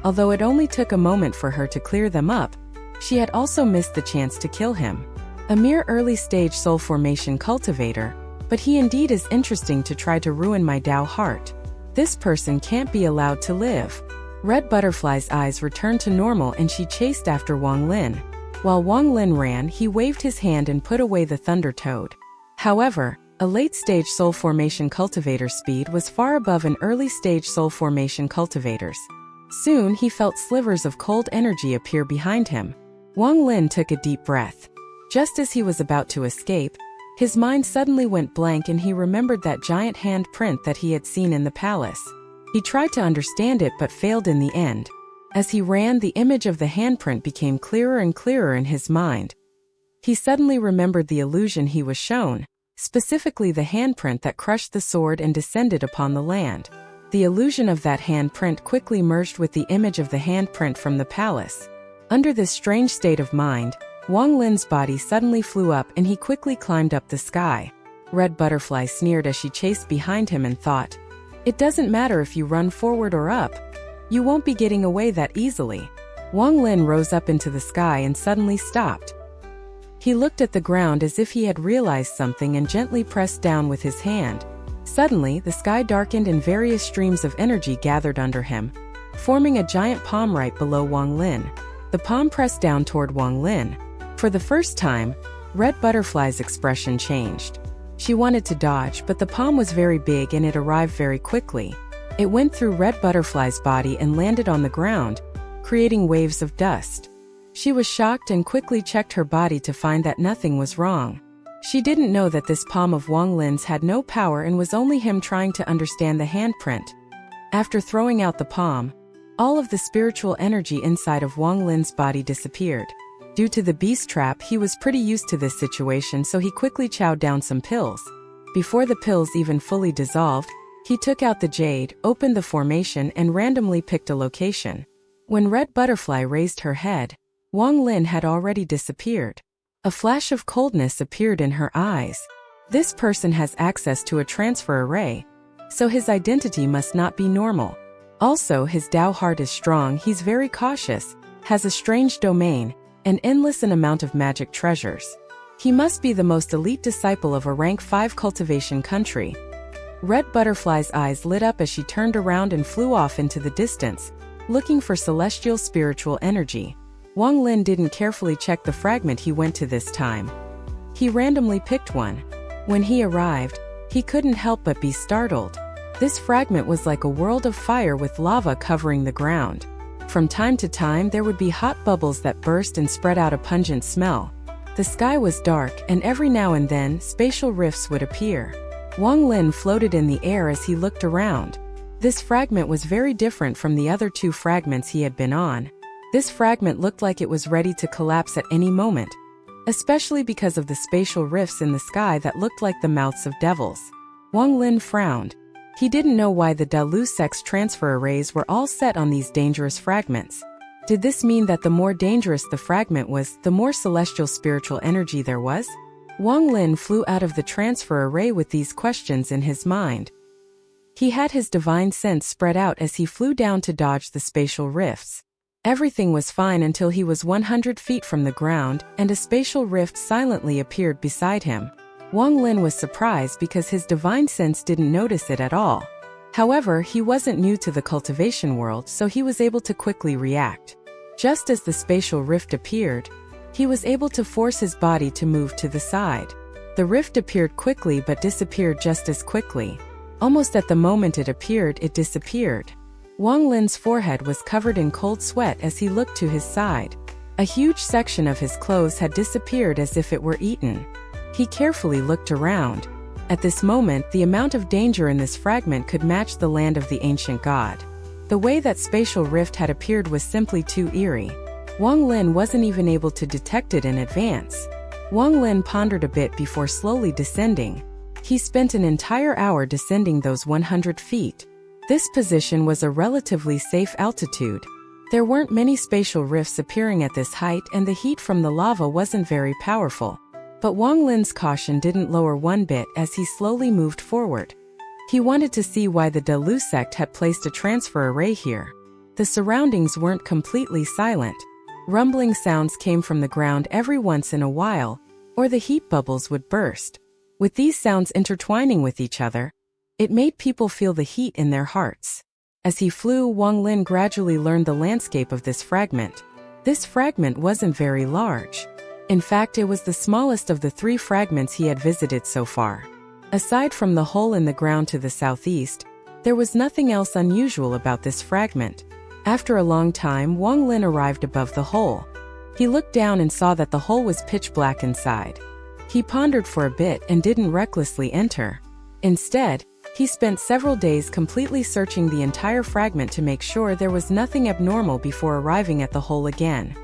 Although it only took a moment for her to clear them up, she had also missed the chance to kill him. A mere early-stage soul formation cultivator, but he indeed is interesting to try to ruin my Tao heart. This person can't be allowed to live. Red Butterfly's eyes returned to normal and she chased after Wang Lin. While Wang Lin ran, he waved his hand and put away the Thunder Toad. However, a late-stage soul formation cultivator's speed was far above an early-stage soul formation cultivator's. Soon he felt slivers of cold energy appear behind him. Wang Lin took a deep breath. Just as he was about to escape, his mind suddenly went blank and he remembered that giant handprint that he had seen in the palace. He tried to understand it but failed in the end. As he ran, the image of the handprint became clearer and clearer in his mind. He suddenly remembered the illusion he was shown, specifically the handprint that crushed the sword and descended upon the land. The illusion of that handprint quickly merged with the image of the handprint from the palace. Under this strange state of mind, Wang Lin's body suddenly flew up and he quickly climbed up the sky. Red Butterfly sneered as she chased behind him and thought, "It doesn't matter if you run forward or up. You won't be getting away that easily." Wang Lin rose up into the sky and suddenly stopped. He looked at the ground as if he had realized something and gently pressed down with his hand. Suddenly, the sky darkened and various streams of energy gathered under him, forming a giant palm right below Wang Lin. The palm pressed down toward Wang Lin. For the first time, Red Butterfly's expression changed. She wanted to dodge, but the palm was very big and it arrived very quickly. It went through Red Butterfly's body and landed on the ground, creating waves of dust. She was shocked and quickly checked her body to find that nothing was wrong. She didn't know that this palm of Wang Lin's had no power and was only him trying to understand the handprint. After throwing out the palm, all of the spiritual energy inside of Wang Lin's body disappeared. Due to the beast trap, he was pretty used to this situation, so he quickly chowed down some pills. Before the pills even fully dissolved, he took out the jade, opened the formation, and randomly picked a location. When Red Butterfly raised her head, Wang Lin had already disappeared. A flash of coldness appeared in her eyes. This person has access to a transfer array, so his identity must not be normal. Also, his Tao heart is strong, he's very cautious, has a strange domain, an endless amount of magic treasures. He must be the most elite disciple of a rank 5 cultivation country. Red Butterfly's eyes lit up as she turned around and flew off into the distance, looking for celestial spiritual energy. Wang Lin didn't carefully check the fragment he went to this time. He randomly picked one. When he arrived, he couldn't help but be startled. This fragment was like a world of fire with lava covering the ground. From time to time, there would be hot bubbles that burst and spread out a pungent smell. The sky was dark, and every now and then, spatial rifts would appear. Wang Lin floated in the air as he looked around. This fragment was very different from the other 2 fragments he had been on. This fragment looked like it was ready to collapse at any moment, especially because of the spatial rifts in the sky that looked like the mouths of devils. Wang Lin frowned. He didn't know why the Dalu sex transfer arrays were all set on these dangerous fragments. Did this mean that the more dangerous the fragment was, the more celestial spiritual energy there was? Wang Lin flew out of the transfer array with these questions in his mind. He had his divine sense spread out as he flew down to dodge the spatial rifts. Everything was fine until he was 100 feet from the ground, and a spatial rift silently appeared beside him. Wang Lin was surprised because his divine sense didn't notice it at all. However, he wasn't new to the cultivation world, so he was able to quickly react. Just as the spatial rift appeared, he was able to force his body to move to the side. The rift appeared quickly but disappeared just as quickly. Almost at the moment it appeared, it disappeared. Wang Lin's forehead was covered in cold sweat as he looked to his side. A huge section of his clothes had disappeared as if it were eaten. He carefully looked around. At this moment, the amount of danger in this fragment could match the land of the ancient god. The way that spatial rift had appeared was simply too eerie. Wang Lin wasn't even able to detect it in advance. Wang Lin pondered a bit before slowly descending. He spent an entire hour descending those 100 feet. This position was a relatively safe altitude. There weren't many spatial rifts appearing at this height and the heat from the lava wasn't very powerful. But Wang Lin's caution didn't lower one bit as he slowly moved forward. He wanted to see why the Dalu sect had placed a transfer array here. The surroundings weren't completely silent. Rumbling sounds came from the ground every once in a while, or the heat bubbles would burst. With these sounds intertwining with each other, it made people feel the heat in their hearts. As he flew, Wang Lin gradually learned the landscape of this fragment. This fragment wasn't very large. In fact, it was the smallest of the 3 fragments he had visited so far. Aside from the hole in the ground to the southeast, there was nothing else unusual about this fragment. After a long time, Wang Lin arrived above the hole. He looked down and saw that the hole was pitch black inside. He pondered for a bit and didn't recklessly enter. Instead, he spent several days completely searching the entire fragment to make sure there was nothing abnormal before arriving at the hole again.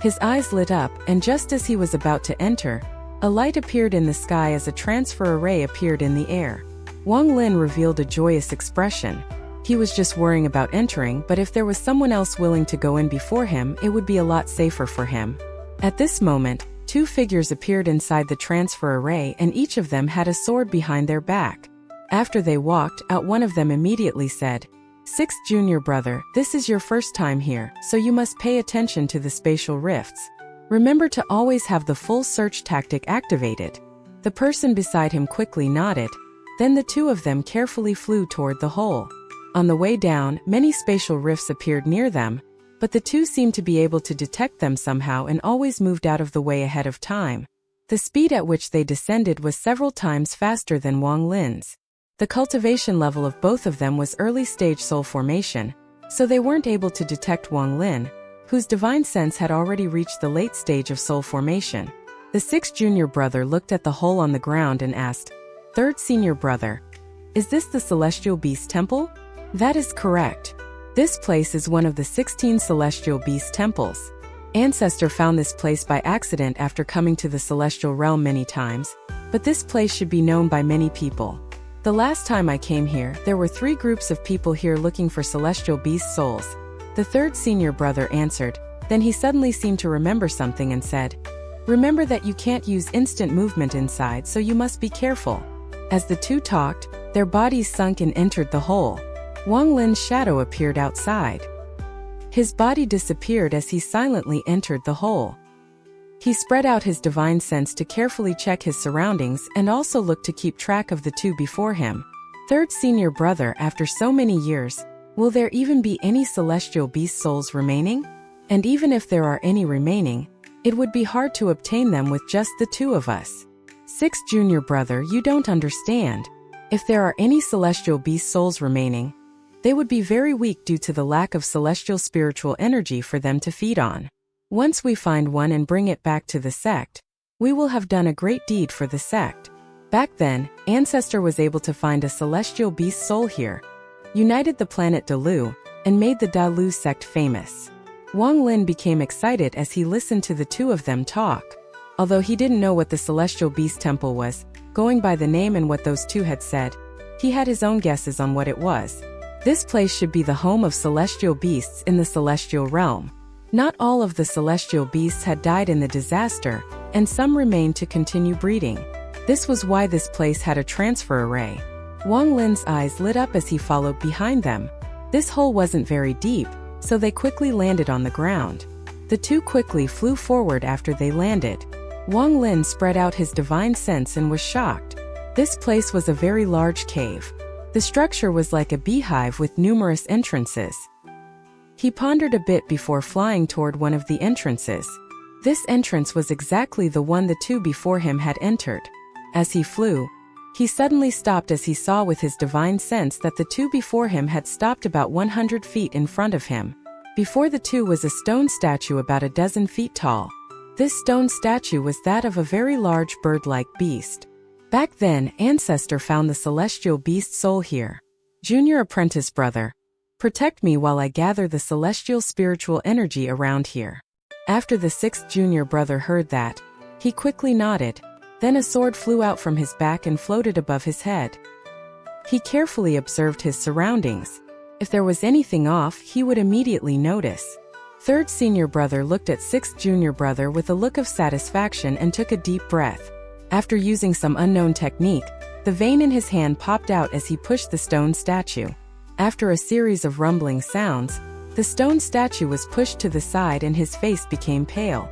His eyes lit up, and just as he was about to enter, a light appeared in the sky as a transfer array appeared in the air. Wang Lin revealed a joyous expression. He was just worrying about entering, but if there was someone else willing to go in before him, it would be a lot safer for him. At this moment, 2 figures appeared inside the transfer array, and each of them had a sword behind their back. After they walked out, one of them immediately said, "Sixth junior brother, this is your first time here, so you must pay attention to the spatial rifts. Remember to always have the full search tactic activated." The person beside him quickly nodded. Then the 2 of them carefully flew toward the hole. On the way down, many spatial rifts appeared near them, but the 2 seemed to be able to detect them somehow and always moved out of the way ahead of time. The speed at which they descended was several times faster than Wang Lin's. The cultivation level of both of them was early stage soul formation, so they weren't able to detect Wang Lin, whose divine sense had already reached the late stage of soul formation. The 6th junior brother looked at the hole on the ground and asked, "Third senior brother, is this the Celestial Beast Temple?" "That is correct. This place is one of the 16 Celestial Beast Temples. Ancestor found this place by accident after coming to the Celestial Realm many times, but this place should be known by many people. The last time I came here, there were 3 groups of people here looking for Celestial Beast souls." The 3rd senior brother answered. Then he suddenly seemed to remember something and said, "Remember that you can't use instant movement inside, so you must be careful." As the 2 talked, their bodies sunk and entered the hole. Wang Lin's shadow appeared outside. His body disappeared as he silently entered the hole. He spread out his divine sense to carefully check his surroundings and also looked to keep track of the 2 before him. "Third senior brother, after so many years, will there even be any celestial beast souls remaining? And even if there are any remaining, it would be hard to obtain them with just the 2 of us." "Sixth junior brother, you don't understand. If there are any celestial beast souls remaining, they would be very weak due to the lack of celestial spiritual energy for them to feed on. Once we find one and bring it back to the sect, we will have done a great deed for the sect." Back then, Ancestor was able to find a celestial beast soul here, united the planet Dalu, and made the Dalu sect famous. Wang Lin became excited as he listened to the 2 of them talk. Although he didn't know what the Celestial Beast Temple was, going by the name and what those 2 had said, he had his own guesses on what it was. This place should be the home of celestial beasts in the celestial realm. Not all of the celestial beasts had died in the disaster, and some remained to continue breeding. This was why this place had a transfer array. Wang Lin's eyes lit up as he followed behind them. This hole wasn't very deep, so they quickly landed on the ground. The 2 quickly flew forward after they landed. Wang Lin spread out his divine sense and was shocked. This place was a very large cave. The structure was like a beehive with numerous entrances. He pondered a bit before flying toward one of the entrances. This entrance was exactly the one the 2 before him had entered. As he flew, he suddenly stopped as he saw with his divine sense that the 2 before him had stopped about 100 feet in front of him. Before the 2 was a stone statue about a dozen feet tall. This stone statue was that of a very large bird-like beast. Back then, Ancestor found the celestial beast soul here. "Junior apprentice brother, protect me while I gather the celestial spiritual energy around here." After the 6th junior brother heard that, he quickly nodded. Then a sword flew out from his back and floated above his head. He carefully observed his surroundings. If there was anything off, he would immediately notice. 3rd senior brother looked at 6th junior brother with a look of satisfaction and took a deep breath. After using some unknown technique, the vein in his hand popped out as he pushed the stone statue. After a series of rumbling sounds, The stone statue was pushed to the side and his face became pale.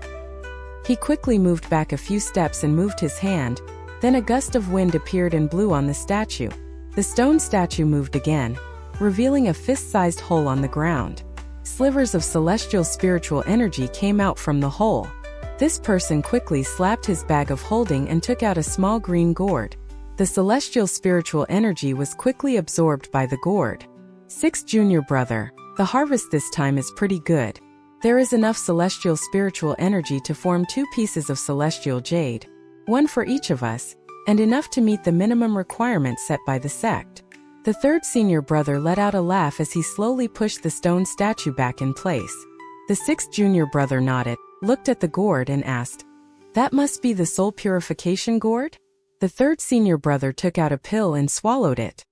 He quickly moved back a few steps and moved his hand, then a gust of wind appeared and blew on the statue. The stone statue moved again, revealing a fist-sized hole on the ground. Slivers of celestial spiritual energy came out from the hole. This person quickly slapped his bag of holding and took out a small green gourd. The celestial spiritual energy was quickly absorbed by the gourd. 6th junior brother, the harvest this time is pretty good. There is enough celestial spiritual energy to form 2 pieces of celestial jade, 1 for each of us, and enough to meet the minimum requirement set by the sect. The 3rd senior brother let out a laugh as he slowly pushed the stone statue back in place. The 6th junior brother nodded, looked at the gourd and asked, "That must be the soul purification gourd?" The 3rd senior brother took out a pill and swallowed it.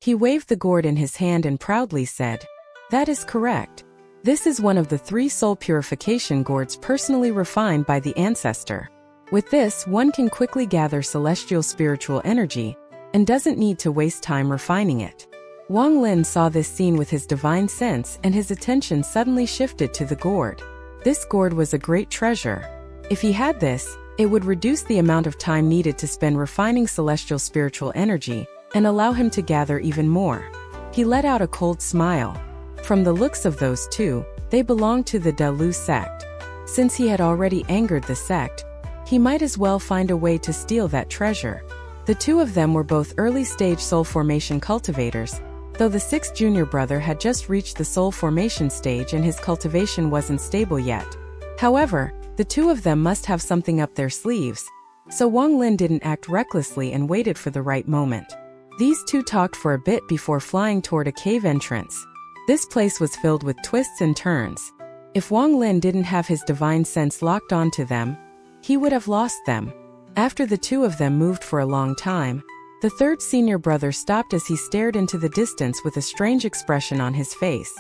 He waved the gourd in his hand and proudly said, "That is correct. This is one of the 3 soul purification gourds personally refined by the ancestor. With this, one can quickly gather celestial spiritual energy, and doesn't need to waste time refining it." Wang Lin saw this scene with his divine sense and his attention suddenly shifted to the gourd. This gourd was a great treasure. If he had this, it would reduce the amount of time needed to spend refining celestial spiritual energy, and allow him to gather even more. He let out a cold smile. From the looks of those 2, they belonged to the Dalu sect. Since he had already angered the sect, he might as well find a way to steal that treasure. The 2 of them were both early-stage soul formation cultivators, though the 6th junior brother had just reached the soul formation stage and his cultivation wasn't stable yet. However, the 2 of them must have something up their sleeves, so Wang Lin didn't act recklessly and waited for the right moment. These 2 talked for a bit before flying toward a cave entrance. This place was filled with twists and turns. If Wang Lin didn't have his divine sense locked onto them, he would have lost them. After the 2 of them moved for a long time, the 3rd senior brother stopped as he stared into the distance with a strange expression on his face.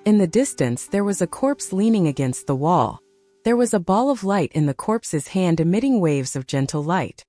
In the distance there was a corpse leaning against the wall. There was a ball of light in the corpse's hand emitting waves of gentle light.